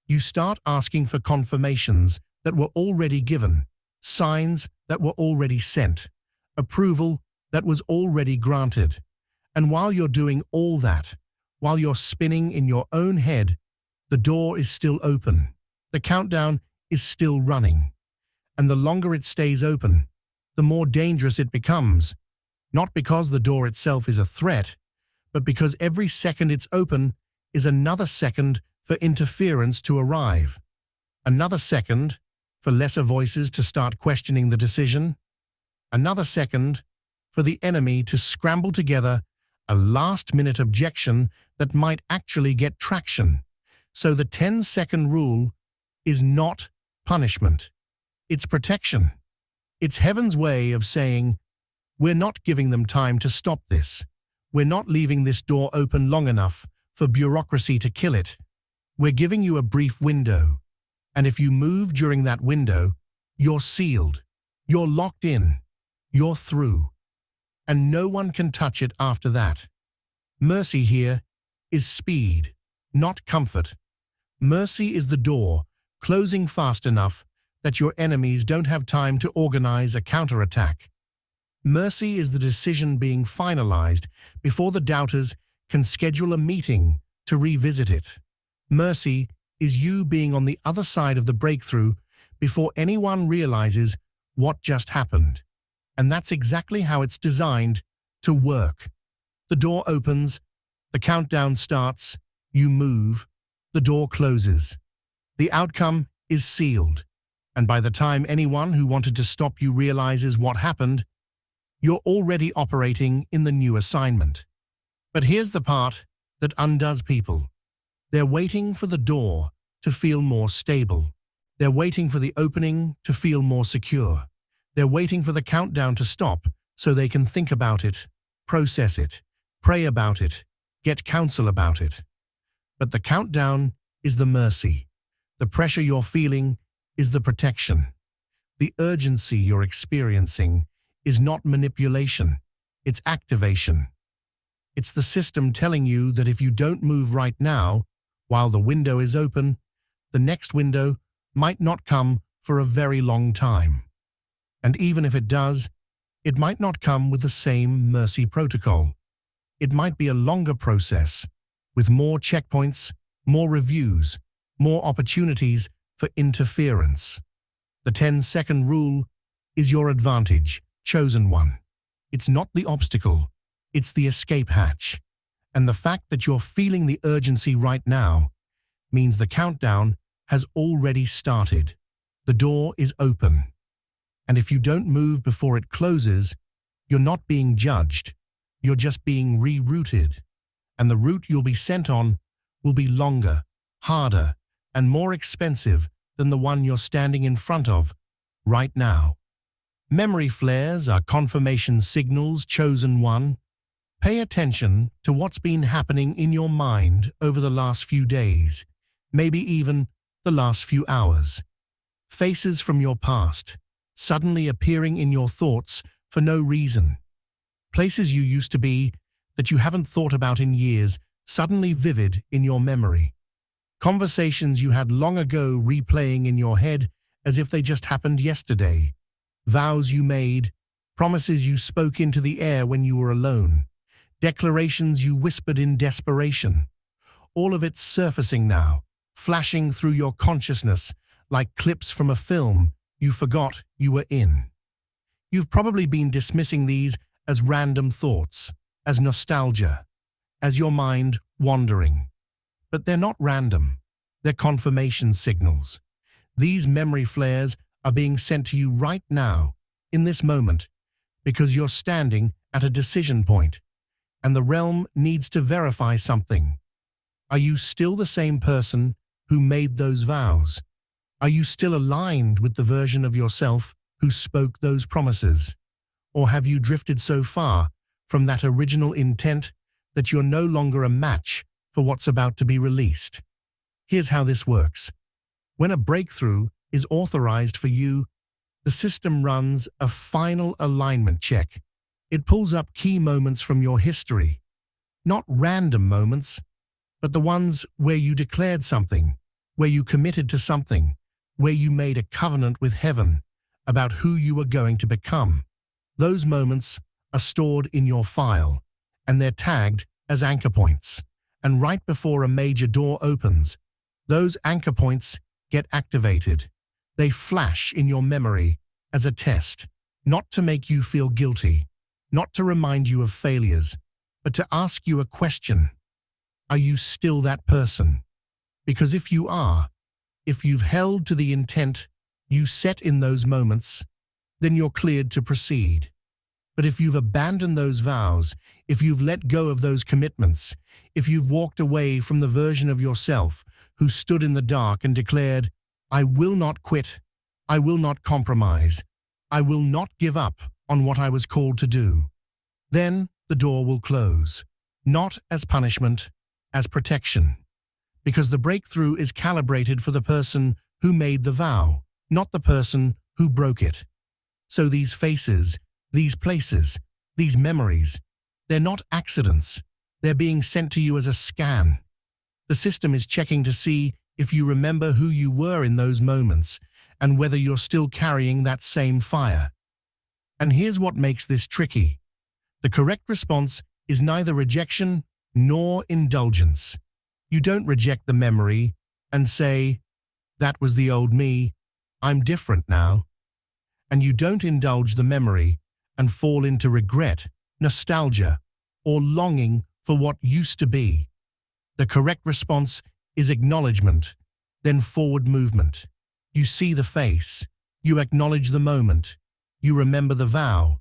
You start asking for confirmations that were already given, signs that were already sent, approval that was already granted. And while you're doing all that, while you're spinning in your own head, the door is still open. The countdown is still running. And the longer it stays open, the more dangerous it becomes, not because the door itself is a threat, but because every second it's open is another second for interference to arrive, another second for lesser voices to start questioning the decision, another second for the enemy to scramble together a last-minute objection that might actually get traction. So the 10-second rule is not punishment. It's protection. It's heaven's way of saying, we're not giving them time to stop this. We're not leaving this door open long enough for bureaucracy to kill it. We're giving you a brief window. And if you move during that window, you're sealed. You're locked in. You're through. And no one can touch it after that. Mercy here is speed, not comfort. Mercy is the door closing fast enough that your enemies don't have time to organize a counterattack. Mercy is the decision being finalized before the doubters can schedule a meeting to revisit it. Mercy is you being on the other side of the breakthrough before anyone realizes what just happened. And that's exactly how it's designed to work. The door opens, the countdown starts, you move, the door closes. The outcome is sealed, and by the time anyone who wanted to stop you realizes what happened, you're already operating in the new assignment. But here's the part that undoes people. They're waiting for the door to feel more stable. They're waiting for the opening to feel more secure. They're waiting for the countdown to stop so they can think about it, process it, pray about it, get counsel about it. But the countdown is the mercy. The pressure you're feeling is the protection. The urgency you're experiencing is not manipulation, it's activation. It's the system telling you that if you don't move right now, while the window is open, the next window might not come for a very long time. And even if it does, it might not come with the same mercy protocol. It might be a longer process, with more checkpoints, more reviews, more opportunities for interference. The 10-second rule is your advantage, chosen one. It's not the obstacle, it's the escape hatch. And the fact that you're feeling the urgency right now means the countdown has already started. The door is open. And if you don't move before it closes, you're not being judged. You're just being rerouted. And the route you'll be sent on will be longer, harder, and more expensive than the one you're standing in front of right now. Memory flares are confirmation signals, chosen one. Pay attention to what's been happening in your mind over the last few days, maybe even the last few hours. Faces from your past, suddenly appearing in your thoughts for no reason. Places you used to be that you haven't thought about in years, suddenly vivid in your memory. Conversations you had long ago replaying in your head as if they just happened yesterday. Vows you made, promises you spoke into the air when you were alone, declarations you whispered in desperation. All of it surfacing now, flashing through your consciousness like clips from a film you forgot you were in. You've probably been dismissing these as random thoughts, as nostalgia, as your mind wandering. But they're not random. They're confirmation signals. These memory flares are being sent to you right now, in this moment, because you're standing at a decision point, and the realm needs to verify something. Are you still the same person who made those vows? Are you still aligned with the version of yourself who spoke those promises? Or have you drifted so far from that original intent that you're no longer a match for what's about to be released? Here's how this works. When a breakthrough is authorized for you, the system runs a final alignment check. It pulls up key moments from your history, Not random moments, but the ones where you declared something, where you committed to something, where you made a covenant with heaven about who you were going to become. Those moments are stored in your file, and they're tagged as anchor points. And right before a major door opens, those anchor points get activated. They flash in your memory as a test, not to make you feel guilty, not to remind you of failures, but to ask you a question. Are you still that person? Because if you are, if you've held to the intent you set in those moments, then you're cleared to proceed. But if you've abandoned those vows, if you've let go of those commitments, if you've walked away from the version of yourself who stood in the dark and declared, I will not quit, I will not compromise, I will not give up on what I was called to do, then the door will close, not as punishment, as protection. Because the breakthrough is calibrated for the person who made the vow, not the person who broke it. So these faces, these places, these memories, they're not accidents. They're being sent to you as a scan. The system is checking to see if you remember who you were in those moments and whether you're still carrying that same fire. And here's what makes this tricky. The correct response is neither rejection nor indulgence. You don't reject the memory and say, that was the old me, I'm different now. And you don't indulge the memory and fall into regret, nostalgia, or longing for what used to be. The correct response is acknowledgement, then forward movement. You see the face, you acknowledge the moment, you remember the vow,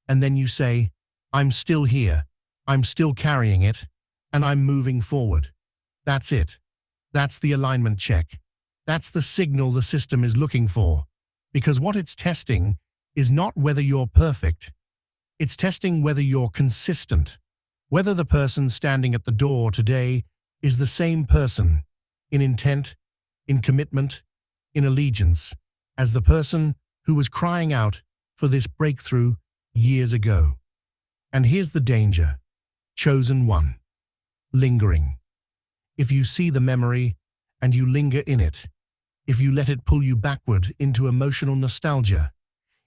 and then you say, I'm still here, I'm still carrying it, and I'm moving forward. That's it. That's the alignment check. That's the signal the system is looking for. Because what it's testing is not whether you're perfect. It's testing whether you're consistent. Whether the person standing at the door today is the same person in intent, in commitment, in allegiance, as the person who was crying out for this breakthrough years ago. And here's the danger. Chosen one. Lingering. If you see the memory and you linger in it, if you let it pull you backward into emotional nostalgia,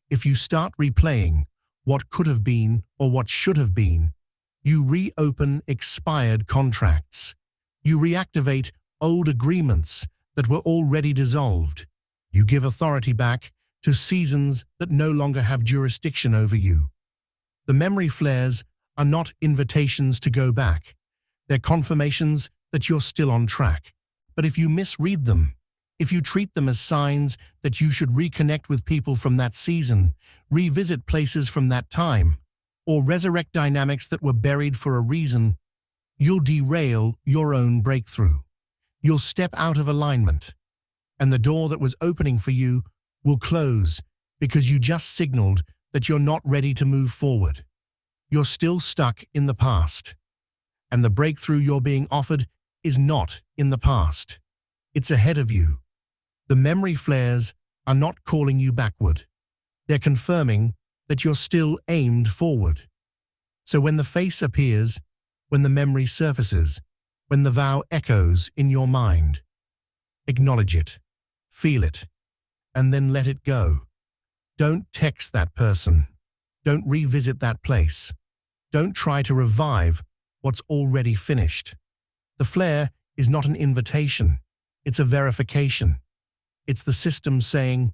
if you start replaying what could have been or what should have been, you reopen expired contracts. You reactivate old agreements that were already dissolved. You give authority back to seasons that no longer have jurisdiction over you. The memory flares are not invitations to go back. They're confirmations that you're still on track. But if you misread them, if you treat them as signs that you should reconnect with people from that season, revisit places from that time, or resurrect dynamics that were buried for a reason, you'll derail your own breakthrough. You'll step out of alignment, and the door that was opening for you will close because you just signaled that you're not ready to move forward. You're still stuck in the past, and the breakthrough you're being offered is not in the past. It's ahead of you. The memory flares are not calling you backward. They're confirming that you're still aimed forward. So when the face appears, when the memory surfaces, when the vow echoes in your mind, acknowledge it, feel it, and then let it go. Don't text that person. Don't revisit that place. Don't try to revive what's already finished. The flare is not an invitation. It's a verification. It's the system saying,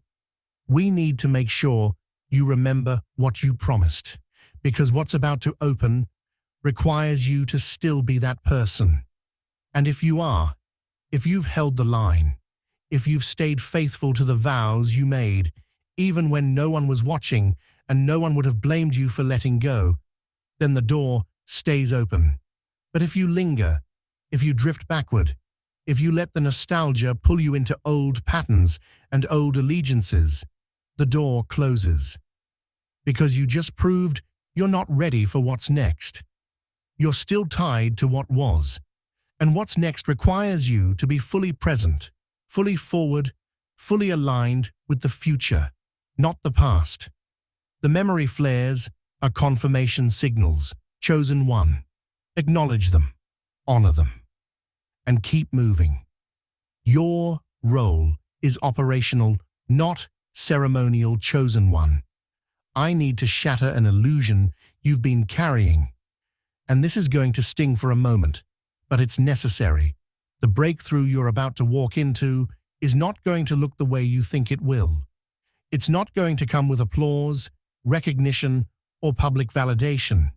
we need to make sure you remember what you promised, because what's about to open requires you to still be that person. And if you are, if you've held the line, if you've stayed faithful to the vows you made, even when no one was watching and no one would have blamed you for letting go, then the door stays open. But if you linger, if you drift backward, if you let the nostalgia pull you into old patterns and old allegiances, the door closes. Because you just proved you're not ready for what's next. You're still tied to what was, and what's next requires you to be fully present, fully forward, fully aligned with the future, not the past. The memory flares are confirmation signals, chosen one. Acknowledge them, honor them, and keep moving. Your role is operational, not ceremonial, chosen one. I need to shatter an illusion you've been carrying. And this is going to sting for a moment, but it's necessary. The breakthrough you're about to walk into is not going to look the way you think it will. It's not going to come with applause, recognition, or public validation.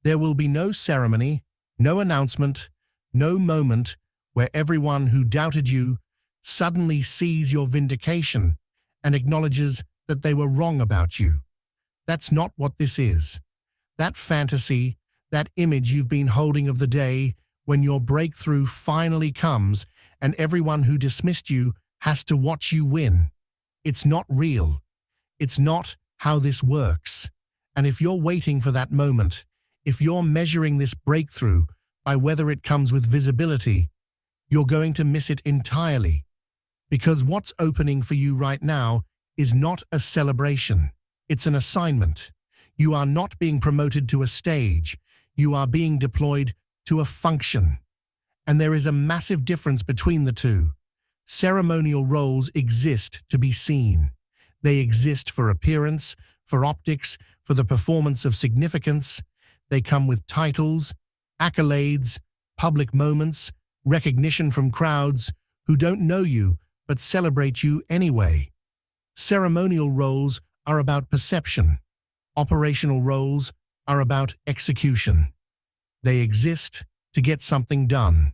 There will be no ceremony, no announcement, no moment where everyone who doubted you suddenly sees your vindication and acknowledges that they were wrong about you. That's not what this is. That fantasy, that image you've been holding of the day when your breakthrough finally comes and everyone who dismissed you has to watch you win. It's not real. It's not how this works. And if you're waiting for that moment, if you're measuring this breakthrough by whether it comes with visibility, you're going to miss it entirely. Because what's opening for you right now is not a celebration. It's an assignment. You are not being promoted to a stage. You are being deployed to a function. And there is a massive difference between the two. Ceremonial roles exist to be seen. They exist for appearance, for optics, for the performance of significance. They come with titles, accolades, public moments, recognition from crowds who don't know you but celebrate you anyway. Ceremonial roles are about perception. Operational roles are about execution. They exist to get something done,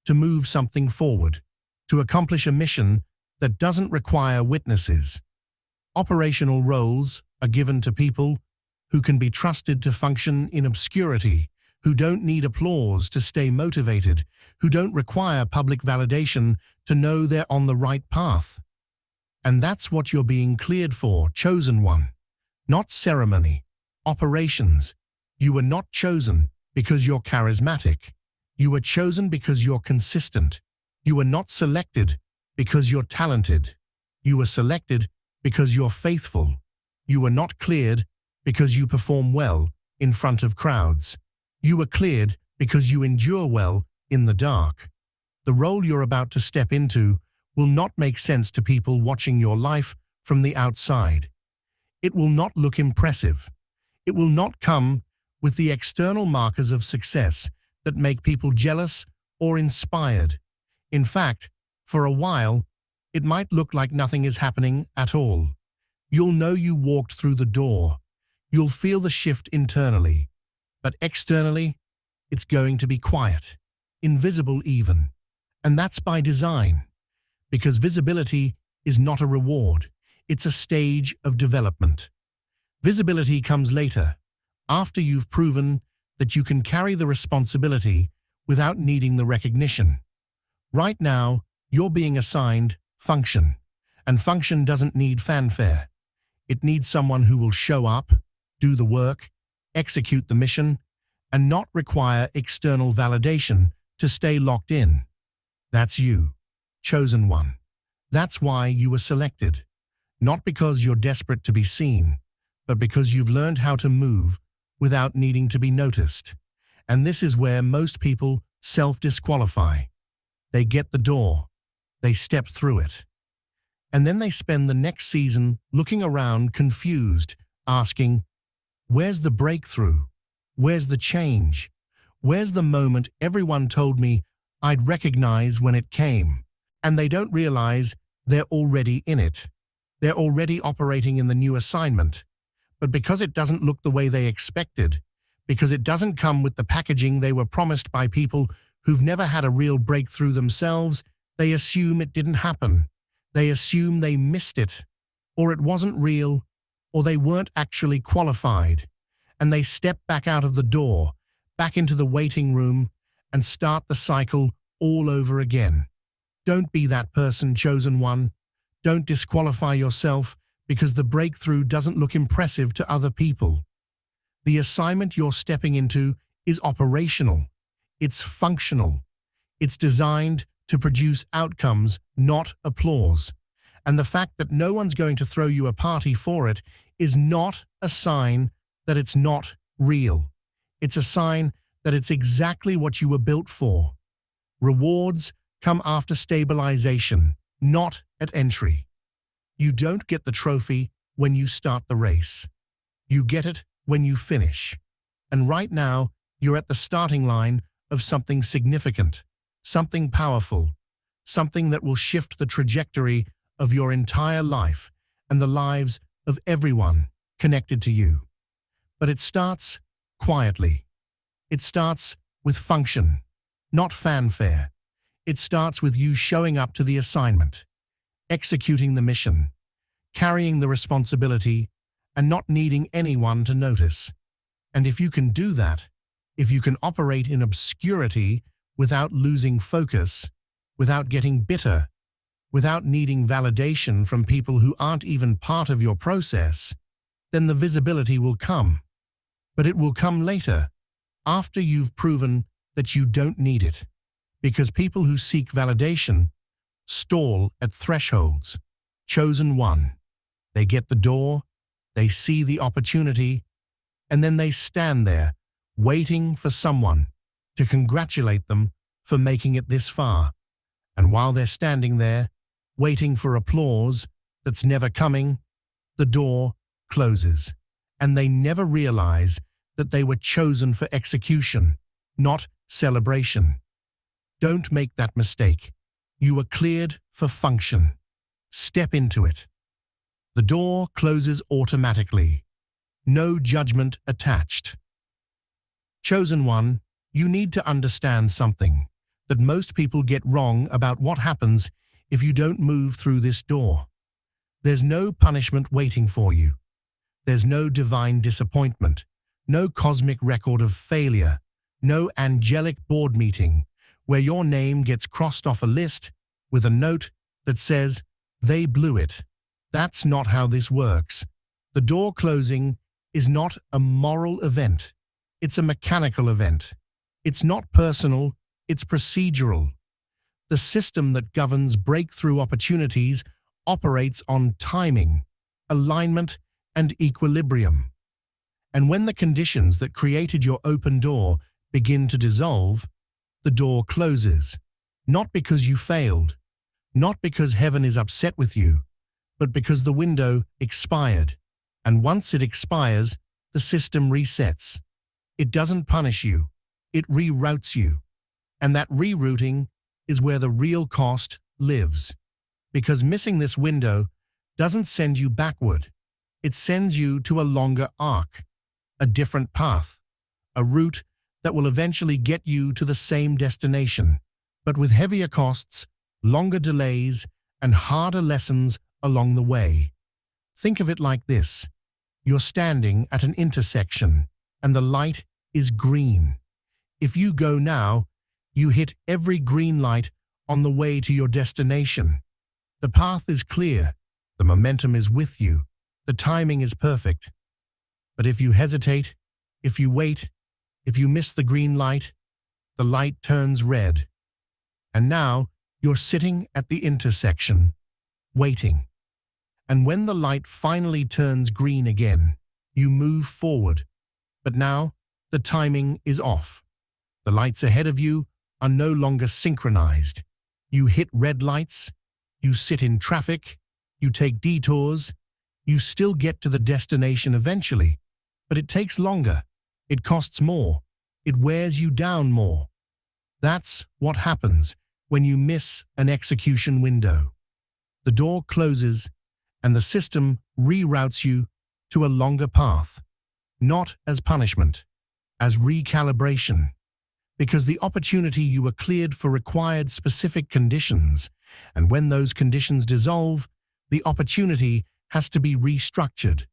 to move something forward, to accomplish a mission that doesn't require witnesses. Operational roles are given to people who can be trusted to function in obscurity, who don't need applause to stay motivated, who don't require public validation to know they're on the right path. And that's what you're being cleared for, chosen one. Not ceremony, operations. You were not chosen because you're charismatic. You were chosen because you're consistent. You were not selected because you're talented. You were selected because you're faithful. You were not cleared because you perform well in front of crowds. You were cleared because you endure well in the dark. The role you're about to step into will not make sense to people watching your life from the outside. It will not look impressive. It will not come with the external markers of success that make people jealous or inspired. In fact, for a while, it might look like nothing is happening at all. You'll know you walked through the door. You'll feel the shift internally. But externally, it's going to be quiet, invisible even. And that's by design. Because visibility is not a reward. It's a stage of development. Visibility comes later, after you've proven that you can carry the responsibility without needing the recognition. Right now, you're being assigned function, and function doesn't need fanfare. It needs someone who will show up, do the work, execute the mission, and not require external validation to stay locked in. That's you, chosen one. That's why you were selected. Not because you're desperate to be seen, but because you've learned how to move without needing to be noticed. And this is where most people self-disqualify. They get the door, they step through it, and then they spend the next season looking around confused, asking, where's the breakthrough? Where's the change? Where's the moment everyone told me I'd recognize when it came? And they don't realize they're already in it. They're already operating in the new assignment. But because it doesn't look the way they expected, because it doesn't come with the packaging they were promised by people who've never had a real breakthrough themselves, they assume it didn't happen. They assume they missed it, or it wasn't real, or they weren't actually qualified. And they step back out of the door, back into the waiting room, and start the cycle all over again. Don't be that person, chosen one. Don't disqualify yourself because the breakthrough doesn't look impressive to other people. The assignment you're stepping into is operational. It's functional. It's designed to produce outcomes, not applause. And the fact that no one's going to throw you a party for it is not a sign that it's not real. It's a sign that it's exactly what you were built for. Rewards come after stabilization, not at entry. You don't get the trophy when you start the race. You get it when you finish. And right now, you're at the starting line of something significant, something powerful, something that will shift the trajectory of your entire life and the lives of everyone connected to you. But it starts quietly. It starts with function, not fanfare. It starts with you showing up to the assignment, executing the mission, carrying the responsibility, and not needing anyone to notice. And if you can do that, if you can operate in obscurity without losing focus, without getting bitter, without needing validation from people who aren't even part of your process, then the visibility will come. But it will come later, after you've proven that you don't need it. Because people who seek validation stall at thresholds. Chosen one. They get the door, they see the opportunity, and then they stand there, waiting for someone to congratulate them for making it this far. And while they're standing there, waiting for applause that's never coming, the door closes, and they never realize that they were chosen for execution, not celebration. Don't make that mistake. You were cleared for function. Step into it. The door closes automatically. No judgment attached. Chosen one, you need to understand something that most people get wrong about what happens if you don't move through this door. There's no punishment waiting for you. There's no divine disappointment, no cosmic record of failure, no angelic board meeting where your name gets crossed off a list with a note that says, "They blew it." That's not how this works. The door closing is not a moral event. It's a mechanical event. It's not personal, it's procedural. The system that governs breakthrough opportunities operates on timing, alignment, and equilibrium. And when the conditions that created your open door begin to dissolve, the door closes. Not because you failed, not because heaven is upset with you, but because the window expired. And once it expires, the system resets. It doesn't punish you, it reroutes you. And that rerouting is where the real cost lives. Because missing this window doesn't send you backward. It sends you to a longer arc, a different path, a route that will eventually get you to the same destination, but with heavier costs, longer delays, and harder lessons along the way. Think of it like this. You're standing at an intersection, and the light is green. If you go now, you hit every green light on the way to your destination. The path is clear, the momentum is with you, the timing is perfect. But if you hesitate, if you wait, if you miss the green light, the light turns red. And now you're sitting at the intersection, waiting. And when the light finally turns green again, you move forward. But now the timing is off. The lights ahead of you are no longer synchronized. You hit red lights, you sit in traffic, you take detours, you still get to the destination eventually, but it takes longer, it costs more, it wears you down more. That's what happens when you miss an execution window. The door closes and the system reroutes you to a longer path, not as punishment, as recalibration. Because the opportunity you were cleared for required specific conditions, and when those conditions dissolve, the opportunity has to be restructured.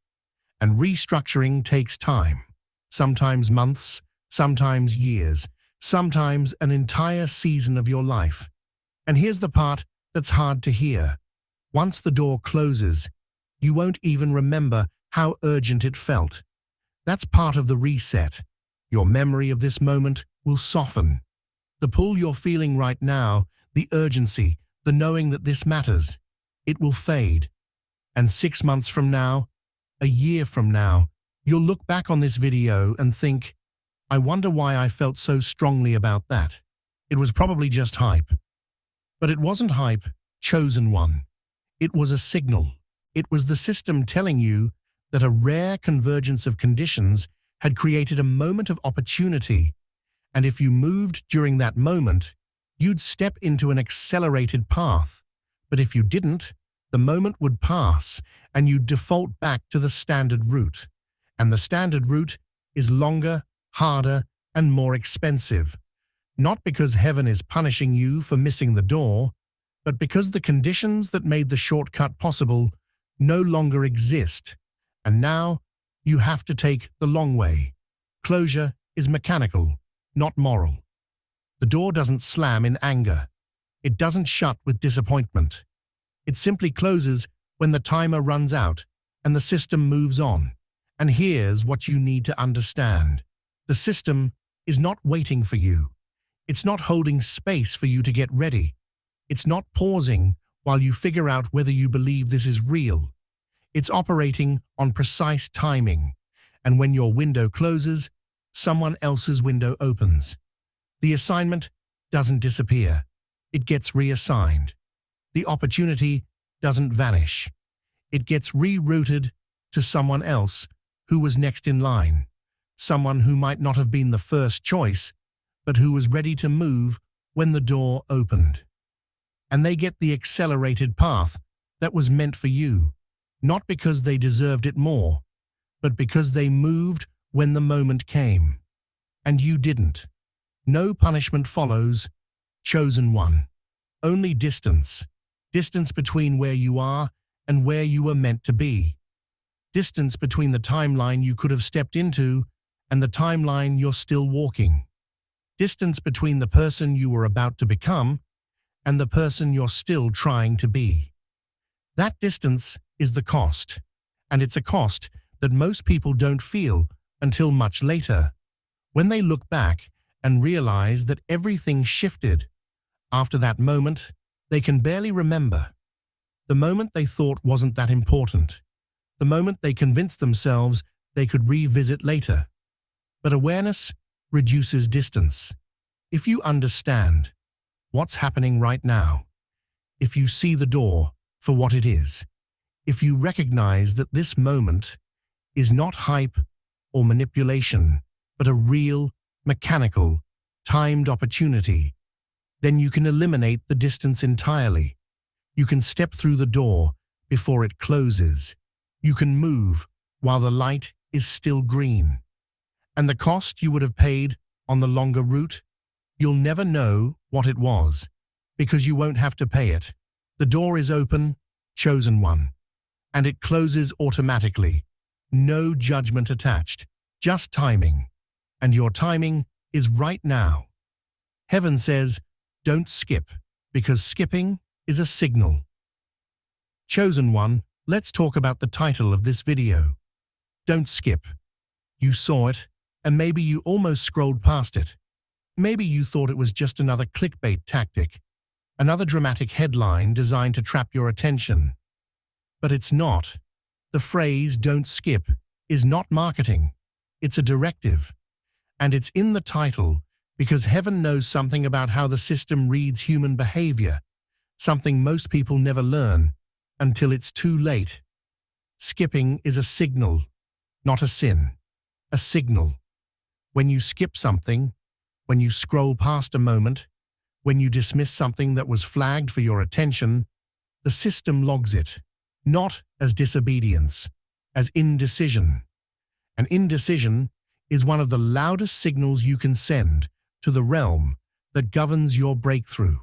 And restructuring takes time, sometimes months, sometimes years, sometimes an entire season of your life. And here's the part that's hard to hear. Once the door closes, you won't even remember how urgent it felt. That's part of the reset. Your memory of this moment will soften. The pull you're feeling right now, the urgency, the knowing that this matters, it will fade. And 6 months from now, a year from now, you'll look back on this video and think, I wonder why I felt so strongly about that. It was probably just hype. But it wasn't hype, chosen one. It was a signal. It was the system telling you that a rare convergence of conditions had created a moment of opportunity, and if you moved during that moment, you'd step into an accelerated path. But if you didn't, the moment would pass, and you'd default back to the standard route. And the standard route is longer, harder, and more expensive. Not because heaven is punishing you for missing the door, but because the conditions that made the shortcut possible no longer exist, and now you have to take the long way. Closure is mechanical, not moral. The door doesn't slam in anger. It doesn't shut with disappointment. It simply closes when the timer runs out and the system moves on. And here's what you need to understand. The system is not waiting for you. It's not holding space for you to get ready. It's not pausing while you figure out whether you believe this is real. It's operating on precise timing. And when your window closes, someone else's window opens. The assignment doesn't disappear. It gets reassigned. The opportunity doesn't vanish. It gets rerouted to someone else who was next in line, someone who might not have been the first choice, but who was ready to move when the door opened. And they get the accelerated path that was meant for you, not because they deserved it more, but because they moved when the moment came. And you didn't. No punishment follows, chosen one. Only distance. Distance between where you are and where you were meant to be. Distance between the timeline you could have stepped into and the timeline you're still walking. Distance between the person you were about to become and the person you're still trying to be. That distance is the cost, and it's a cost that most people don't feel until much later, when they look back and realize that everything shifted. After that moment, they can barely remember. The moment they thought wasn't that important. The moment they convinced themselves they could revisit later. But awareness reduces distance. If you understand what's happening right now, if you see the door for what it is, if you recognize that this moment is not hype or manipulation, but a real, mechanical, timed opportunity, then you can eliminate the distance entirely. You can step through the door before it closes. You can move while the light is still green. And the cost you would have paid on the longer route, you'll never know what it was, because you won't have to pay it. The door is open, chosen one, and it closes automatically. No judgment attached, just timing. And your timing is right now. Heaven says, don't skip, because skipping is a signal. Chosen one, let's talk about the title of this video. Don't skip. You saw it, and maybe you almost scrolled past it. Maybe you thought it was just another clickbait tactic, another dramatic headline designed to trap your attention. But it's not. The phrase "don't skip" is not marketing. It's a directive. And it's in the title because heaven knows something about how the system reads human behavior, something most people never learn until it's too late. Skipping is a signal, not a sin. A signal. When you skip something, when you scroll past a moment, when you dismiss something that was flagged for your attention, the system logs it, not as disobedience, as indecision. And indecision is one of the loudest signals you can send to the realm that governs your breakthrough.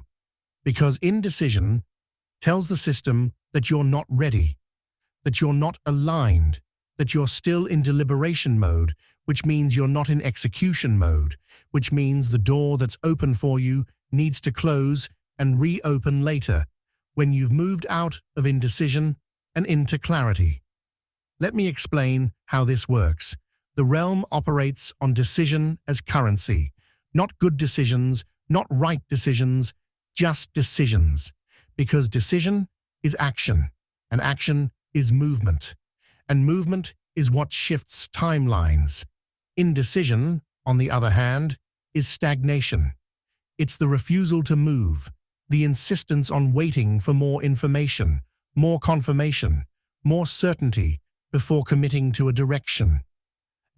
Because indecision tells the system that you're not ready, that you're not aligned, that you're still in deliberation mode, which means you're not in execution mode, which means the door that's open for you needs to close and reopen later, when you've moved out of indecision and into clarity. Let me explain how this works. The realm operates on decision as currency, not good decisions, not right decisions, just decisions. Because decision is action, and action is movement, and movement is what shifts timelines. Indecision on the other hand, is stagnation. It's the refusal to move, the insistence on waiting for more information, more confirmation, more certainty before committing to a direction.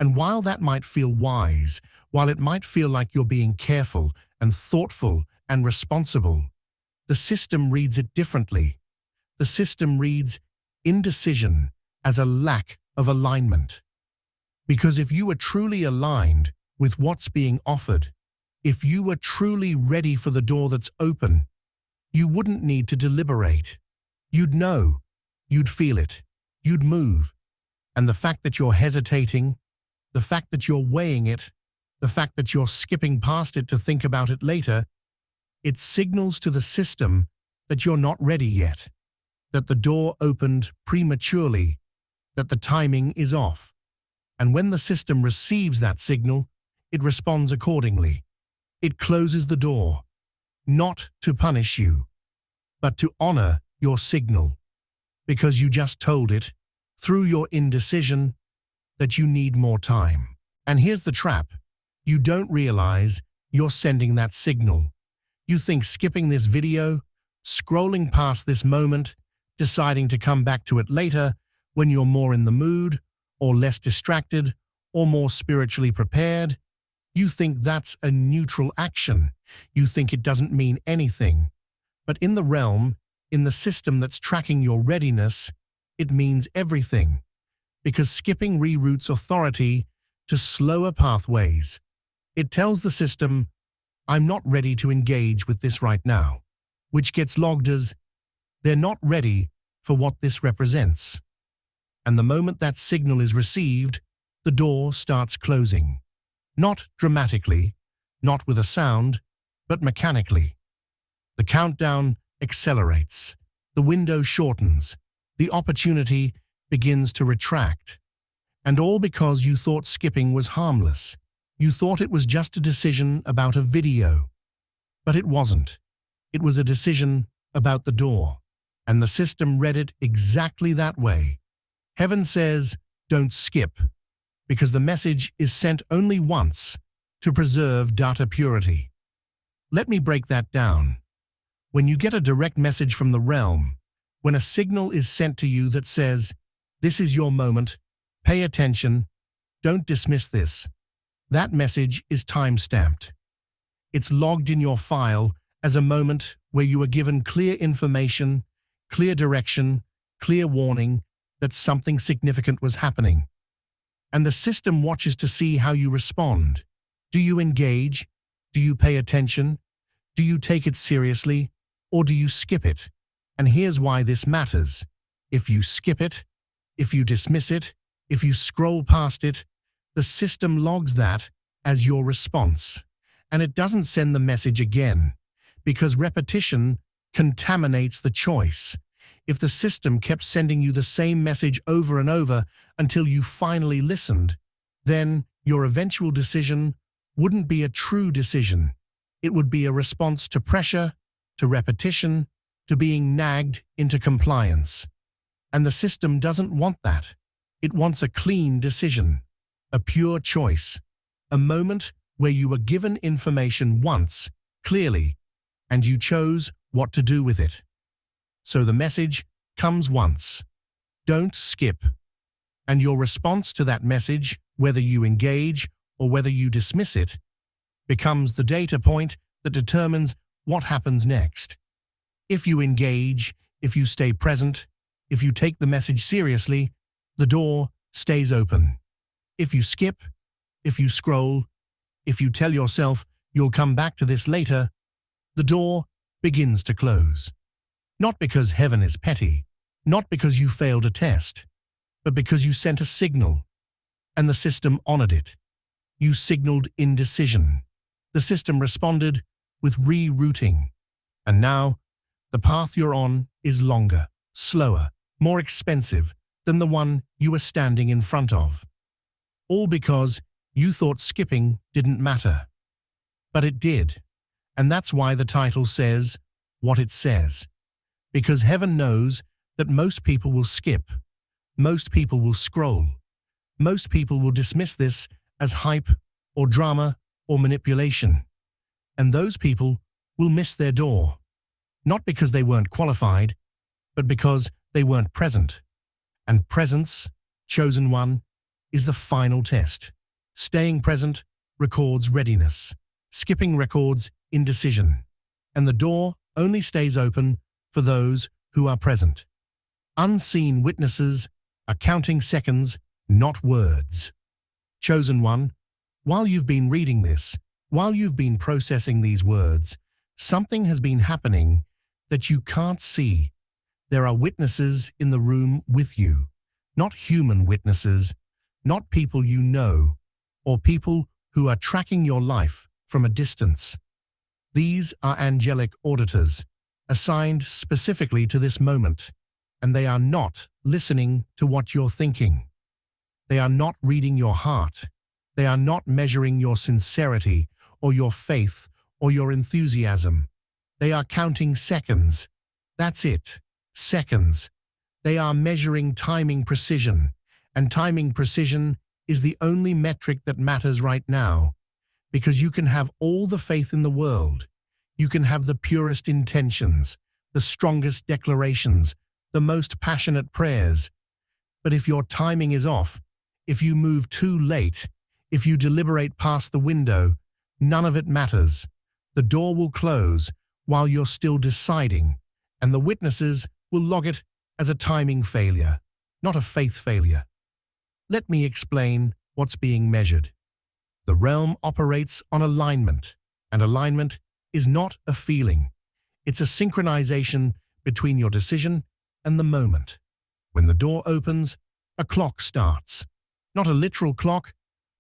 And while that might feel wise, while it might feel like you're being careful and thoughtful and responsible, the system reads it differently. The system reads indecision as a lack of alignment. Because if you were truly aligned with what's being offered, if you were truly ready for the door that's open, you wouldn't need to deliberate. You'd know, you'd feel it, you'd move. And the fact that you're hesitating, the fact that you're weighing it, the fact that you're skipping past it to think about it later, it signals to the system that you're not ready yet, that the door opened prematurely, that the timing is off. And when the system receives that signal, it responds accordingly. It closes the door, not to punish you, but to honor your signal, because you just told it, through your indecision, that you need more time. And here's the trap. You don't realize you're sending that signal. You think skipping this video, scrolling past this moment, deciding to come back to it later when you're more in the mood, or less distracted, or more spiritually prepared, you think that's a neutral action. You think it doesn't mean anything. But in the realm, in the system that's tracking your readiness, it means everything. Because skipping reroutes authority to slower pathways. It tells the system, I'm not ready to engage with this right now, which gets logged as, they're not ready for what this represents. And the moment that signal is received, the door starts closing. Not dramatically, not with a sound, but mechanically. The countdown accelerates, the window shortens, the opportunity begins to retract. And all because you thought skipping was harmless. You thought it was just a decision about a video. But it wasn't. It was a decision about the door. And the system read it exactly that way. Heaven says, don't skip, because the message is sent only once to preserve data purity. Let me break that down. When you get a direct message from the realm, when a signal is sent to you that says, this is your moment, pay attention, don't dismiss this, that message is time-stamped. It's logged in your file as a moment where you are given clear information, clear direction, clear warning that something significant was happening. And the system watches to see how you respond. Do you engage? Do you pay attention? Do you take it seriously? Or do you skip it? And here's why this matters. If you skip it, if you dismiss it, if you scroll past it, the system logs that as your response. And it doesn't send the message again, because repetition contaminates the choice. If the system kept sending you the same message over and over until you finally listened, then your eventual decision wouldn't be a true decision. It would be a response to pressure, to repetition, to being nagged into compliance. And the system doesn't want that. It wants a clean decision, a pure choice, a moment where you were given information once, clearly, and you chose what to do with it. So the message comes once. Don't skip. And your response to that message, whether you engage or whether you dismiss it, becomes the data point that determines what happens next. If you engage, if you stay present, if you take the message seriously, the door stays open. If you skip, if you scroll, if you tell yourself you'll come back to this later, the door begins to close. Not because heaven is petty, not because you failed a test, but because you sent a signal, and the system honored it. You signaled indecision. The system responded with rerouting. And now, the path you're on is longer, slower, more expensive than the one you were standing in front of. All because you thought skipping didn't matter. But it did. And that's why the title says what it says. Because heaven knows that most people will skip. Most people will scroll. Most people will dismiss this as hype or drama or manipulation. And those people will miss their door, not because they weren't qualified, but because they weren't present. And presence, chosen one, is the final test. Staying present records readiness. Skipping records indecision. And the door only stays open for those who are present. Unseen witnesses are counting seconds, not words. Chosen one, while you've been reading this, while you've been processing these words, something has been happening that you can't see. There are witnesses in the room with you, not human witnesses, not people you know, or people who are tracking your life from a distance. These are angelic auditors, assigned specifically to this moment, and they are not listening to what you're thinking. They are not reading your heart. They are not measuring your sincerity or your faith or your enthusiasm. They are counting seconds. That's it, seconds. They are measuring timing precision, and timing precision is the only metric that matters right now, because you can have all the faith in the world. You can have the purest intentions, the strongest declarations, the most passionate prayers. But if your timing is off, if you move too late, if you deliberate past the window, none of it matters. The door will close while you're still deciding, and the witnesses will log it as a timing failure, not a faith failure. Let me explain what's being measured. The realm operates on alignment, and alignment is not a feeling. It's a synchronization between your decision and the moment. When the door opens, a clock starts. Not a literal clock,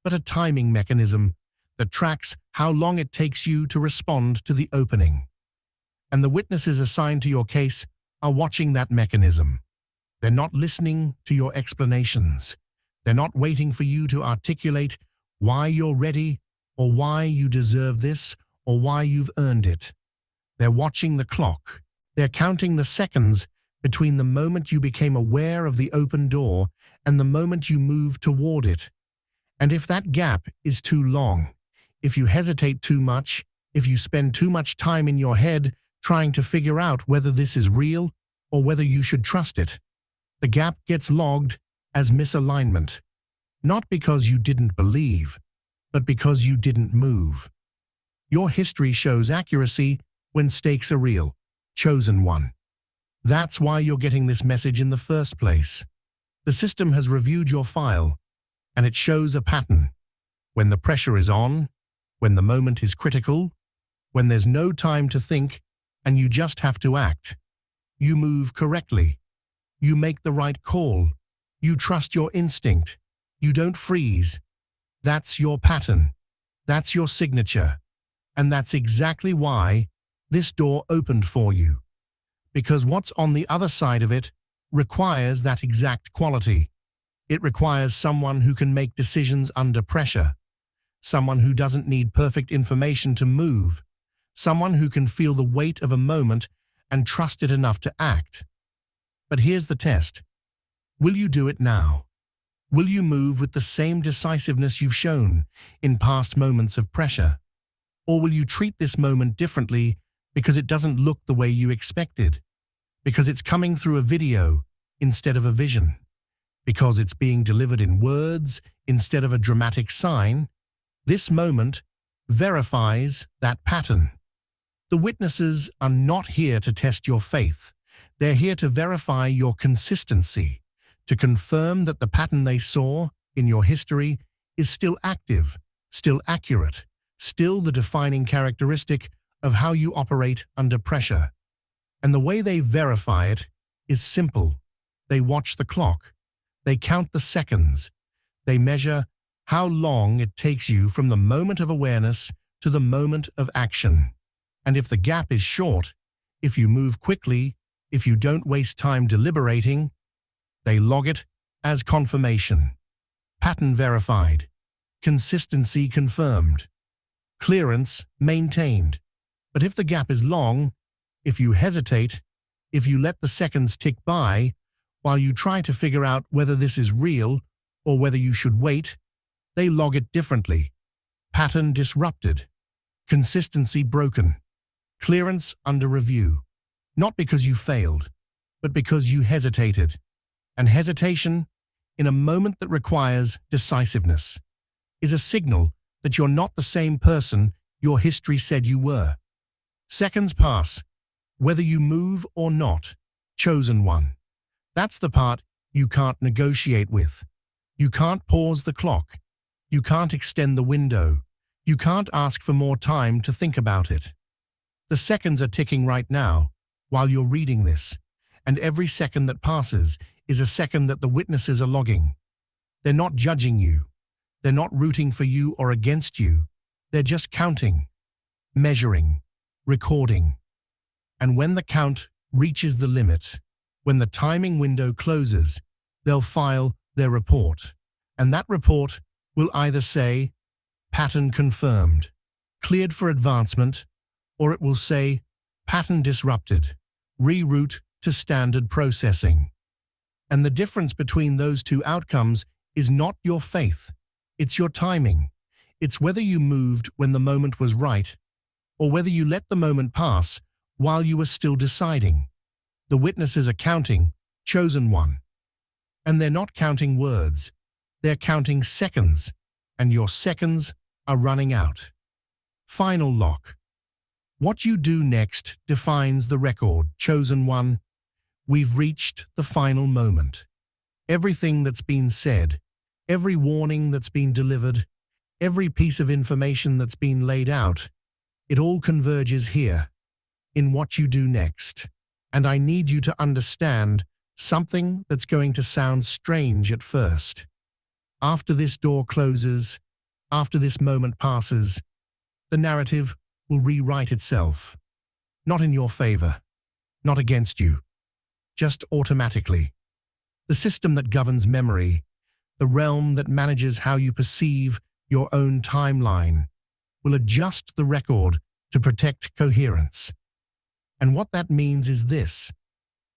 but a timing mechanism that tracks how long it takes you to respond to the opening. And the witnesses assigned to your case are watching that mechanism. They're not listening to your explanations. They're not waiting for you to articulate why you're ready, or why you deserve this, or why you've earned it. They're watching the clock. They're counting the seconds between the moment you became aware of the open door and the moment you moved toward it. And if that gap is too long, if you hesitate too much, if you spend too much time in your head trying to figure out whether this is real or whether you should trust it, the gap gets logged as misalignment. Not because you didn't believe, but because you didn't move. Your history shows accuracy when stakes are real. Chosen one. That's why you're getting this message in the first place. The system has reviewed your file, and it shows a pattern. When the pressure is on, when the moment is critical, when there's no time to think and you just have to act, you move correctly. You make the right call. You trust your instinct. You don't freeze. That's your pattern. That's your signature. And that's exactly why this door opened for you. Because what's on the other side of it requires that exact quality. It requires someone who can make decisions under pressure, someone who doesn't need perfect information to move, someone who can feel the weight of a moment and trust it enough to act. But here's the test. Will you do it now? Will you move with the same decisiveness you've shown in past moments of pressure? Or will you treat this moment differently because it doesn't look the way you expected? Because it's coming through a video instead of a vision? Because it's being delivered in words instead of a dramatic sign? This moment verifies that pattern. The witnesses are not here to test your faith. They're here to verify your consistency, to confirm that the pattern they saw in your history is still active, still accurate, still the defining characteristic of how you operate under pressure. And the way they verify it is simple. They watch the clock. They count the seconds. They measure how long it takes you from the moment of awareness to the moment of action. And if the gap is short, if you move quickly, if you don't waste time deliberating, they log it as confirmation. Pattern verified. Consistency confirmed. Clearance maintained. But if the gap is long, if you hesitate, if you let the seconds tick by while you try to figure out whether this is real or whether you should wait, they log it differently. Pattern disrupted. Consistency broken. Clearance under review. Not because you failed, but because you hesitated. And hesitation, in a moment that requires decisiveness, is a signal that you're not the same person your history said you were. Seconds pass, whether you move or not. Chosen one. That's the part you can't negotiate with. You can't pause the clock. You can't extend the window. You can't ask for more time to think about it. The seconds are ticking right now while you're reading this, and every second that passes is a second that the witnesses are logging. They're not judging you. They're not rooting for you or against you. They're just counting, measuring, recording. And when the count reaches the limit, when the timing window closes, they'll file their report. And that report will either say, pattern confirmed, cleared for advancement, or it will say, pattern disrupted, reroute to standard processing. And the difference between those two outcomes is not your faith, it's your timing. It's whether you moved when the moment was right, or whether you let the moment pass while you were still deciding. The witnesses are counting, chosen one. And they're not counting words, they're counting seconds, and your seconds are running out. Final lock. What you do next defines the record, chosen one. We've reached the final moment. Everything that's been said, every warning that's been delivered, every piece of information that's been laid out, it all converges here, in what you do next. And I need you to understand something that's going to sound strange at first. After this door closes, after this moment passes, the narrative will rewrite itself. Not in your favor, not against you, just automatically. The system that governs memory, the realm that manages how you perceive your own timeline, will adjust the record to protect coherence. And what that means is this: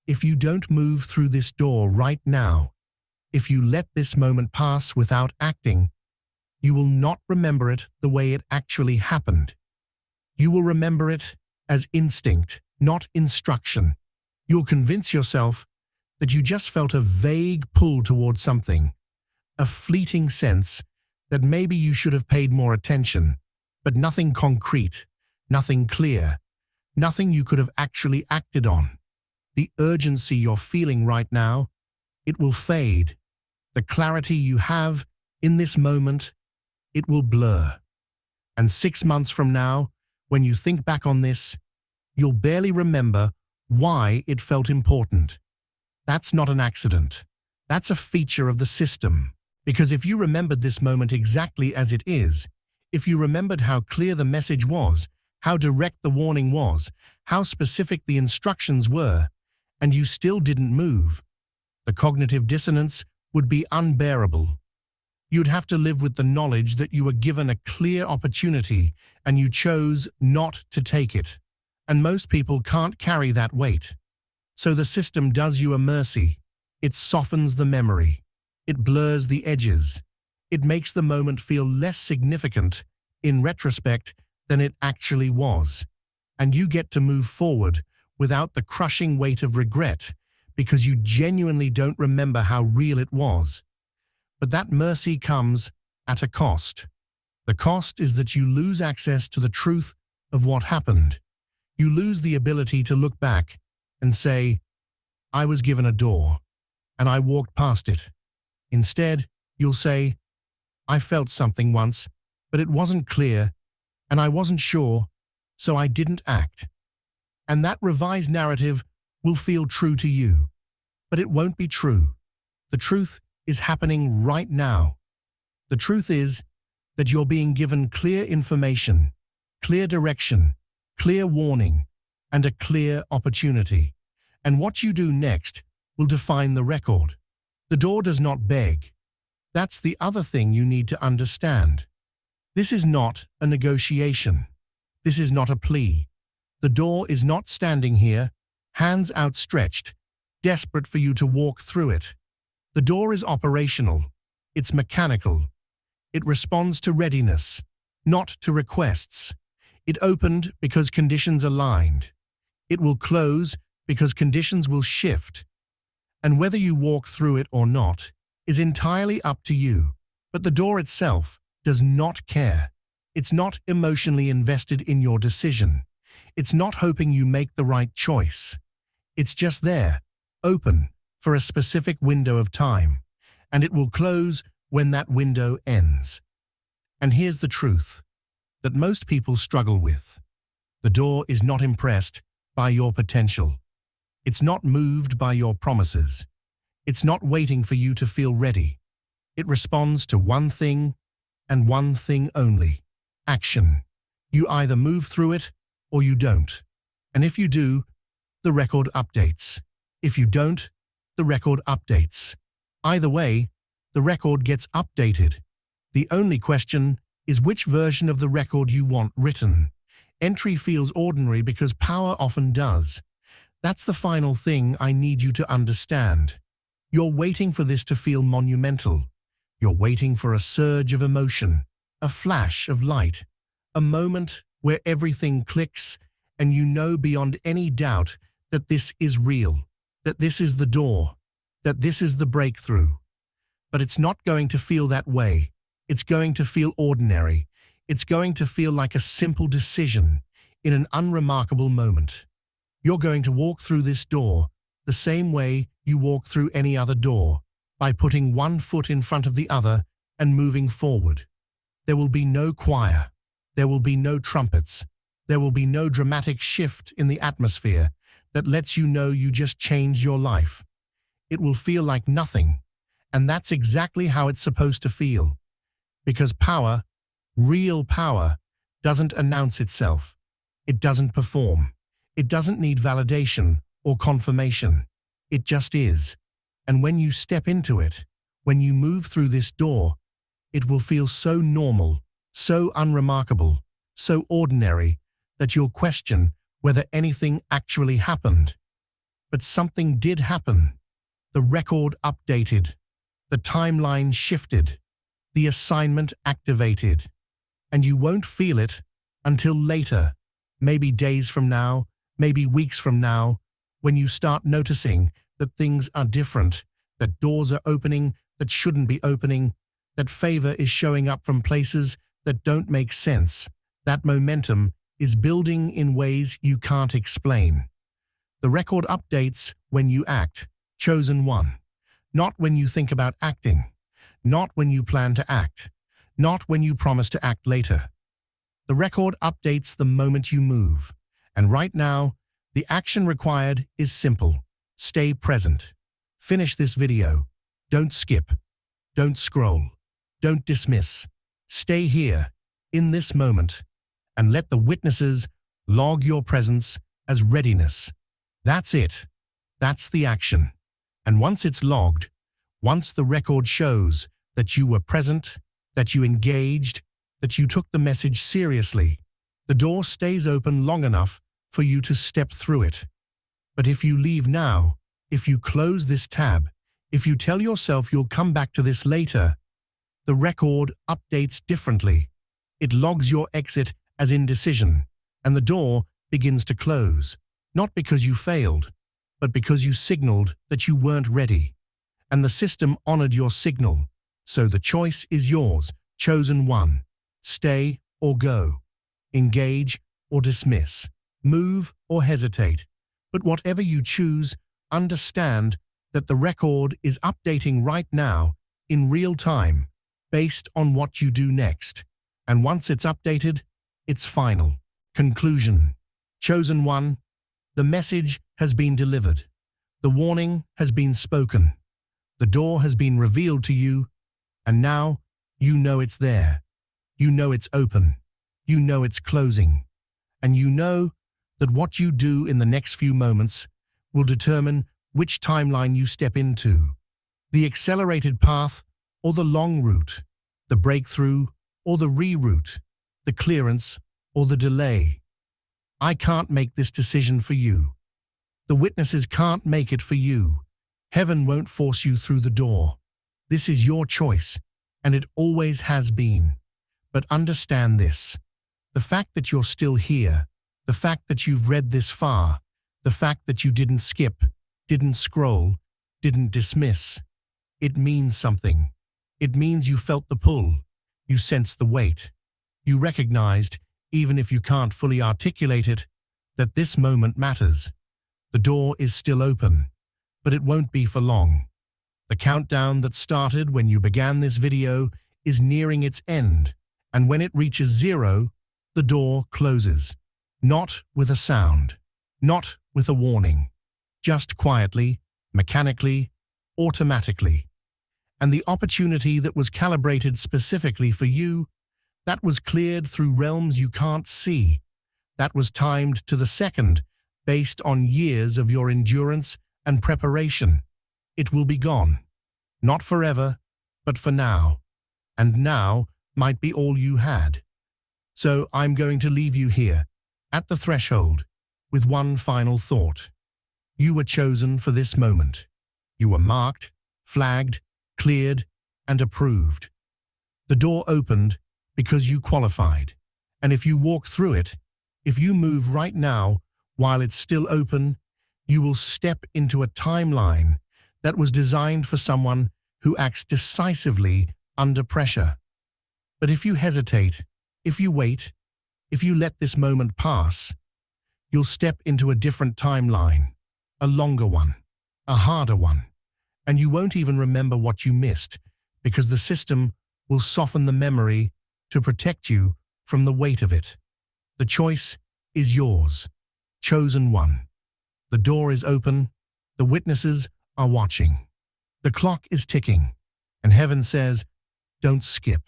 if you don't move through this door right now, if you let this moment pass without acting, you will not remember it the way it actually happened. You will remember it as instinct, not instruction. You'll convince yourself that you just felt a vague pull towards something, a fleeting sense that maybe you should have paid more attention, but nothing concrete, nothing clear, nothing you could have actually acted on. The urgency you're feeling right now, it will fade. The clarity you have in this moment, it will blur. And 6 months from now, when you think back on this, you'll barely remember why it felt important. That's not an accident. That's a feature of the system. Because if you remembered this moment exactly as it is, if you remembered how clear the message was, how direct the warning was, how specific the instructions were, and you still didn't move, the cognitive dissonance would be unbearable. You'd have to live with the knowledge that you were given a clear opportunity and you chose not to take it. And most people can't carry that weight. So the system does you a mercy. It softens the memory. It blurs the edges. It makes the moment feel less significant in retrospect than it actually was. And you get to move forward without the crushing weight of regret because you genuinely don't remember how real it was. But that mercy comes at a cost. The cost is that you lose access to the truth of what happened. You lose the ability to look back and say, I was given a door, and I walked past it. Instead, you'll say, I felt something once, but it wasn't clear, and I wasn't sure, so I didn't act. And that revised narrative will feel true to you, but it won't be true. The truth is happening right now. The truth is that you're being given clear information, clear direction, clear warning, and a clear opportunity. And what you do next will define the record. The door does not beg. That's the other thing you need to understand. This is not a negotiation. This is not a plea. The door is not standing here, hands outstretched, desperate for you to walk through it. The door is operational. It's mechanical. It responds to readiness, not to requests. It opened because conditions aligned. It will close because conditions will shift. And whether you walk through it or not is entirely up to you. But the door itself does not care. It's not emotionally invested in your decision. It's not hoping you make the right choice. It's just there, open for a specific window of time, and it will close when that window ends. And here's the truth that most people struggle with. The door is not impressed by your potential. It's not moved by your promises. It's not waiting for you to feel ready. It responds to one thing and one thing only: action. You either move through it or you don't. And if you do, the record updates. If you don't, the record updates. Either way, the record gets updated. The only question is which version of the record you want written. Entry feels ordinary because power often does. That's the final thing I need you to understand. You're waiting for this to feel monumental. You're waiting for a surge of emotion, a flash of light, a moment where everything clicks and you know beyond any doubt that this is real, that this is the door, that this is the breakthrough. But it's not going to feel that way. It's going to feel ordinary. It's going to feel like a simple decision in an unremarkable moment. You're going to walk through this door the same way you walk through any other door, by putting one foot in front of the other and moving forward. There will be no choir. There will be no trumpets. There will be no dramatic shift in the atmosphere that lets you know you just changed your life. It will feel like nothing, and that's exactly how it's supposed to feel. Because power, real power, doesn't announce itself. It doesn't perform. It doesn't need validation or confirmation. It just is. And when you step into it, when you move through this door, it will feel so normal, so unremarkable, so ordinary that you'll question whether anything actually happened. But something did happen. The record updated. The timeline shifted. The assignment activated. And you won't feel it until later, maybe days from now, maybe weeks from now, when you start noticing that things are different, that doors are opening that shouldn't be opening, that favor is showing up from places that don't make sense. That momentum is building in ways you can't explain. The record updates when you act, chosen one. Not when you think about acting. Not when you plan to act. Not when you promise to act later. The record updates the moment you move. And right now, the action required is simple. Stay present. Finish this video. Don't skip. Don't scroll. Don't dismiss. Stay here, in this moment, and let the witnesses log your presence as readiness. That's it. That's the action. And once it's logged, once the record shows that you were present, that you engaged, that you took the message seriously, the door stays open long enough for you to step through it. But if you leave now, if you close this tab, if you tell yourself you'll come back to this later, the record updates differently. It logs your exit as indecision, and the door begins to close, not because you failed, but because you signaled that you weren't ready. And the system honored your signal, so the choice is yours, chosen one. Stay or go. Engage or dismiss. Move or hesitate. But whatever you choose, understand that the record is updating right now, in real time, based on what you do next. And once it's updated, it's final. Conclusion. Chosen one. The message has been delivered. The warning has been spoken. The door has been revealed to you, and now you know it's there. You know it's open. You know it's closing. And you know that what you do in the next few moments will determine which timeline you step into. The accelerated path or the long route, the breakthrough or the reroute, the clearance or the delay. I can't make this decision for you. The witnesses can't make it for you. Heaven won't force you through the door. This is your choice, and it always has been. But understand this. The fact that you're still here, the fact that you've read this far, the fact that you didn't skip, didn't scroll, didn't dismiss, it means something. It means you felt the pull, you sensed the weight, you recognized, even if you can't fully articulate it, that this moment matters. The door is still open, but it won't be for long. The countdown that started when you began this video is nearing its end, and when it reaches 0, the door closes. Not with a sound, not with a warning, just quietly, mechanically, automatically. And the opportunity that was calibrated specifically for you, that was cleared through realms you can't see, that was timed to the second based on years of your endurance and preparation. It will be gone. Not forever, but for now. And now might be all you had. So I'm going to leave you here, at the threshold, with one final thought. You were chosen for this moment. You were marked, flagged, cleared, and approved. The door opened because you qualified. And if you walk through it, if you move right now while it's still open, you will step into a timeline that was designed for someone who acts decisively under pressure. But if you hesitate, if you wait, if you let this moment pass, you'll step into a different timeline, a longer one, a harder one, and you won't even remember what you missed because the system will soften the memory to protect you from the weight of it. The choice is yours, chosen one. The door is open, the witnesses are watching. The clock is ticking, and heaven says, don't skip.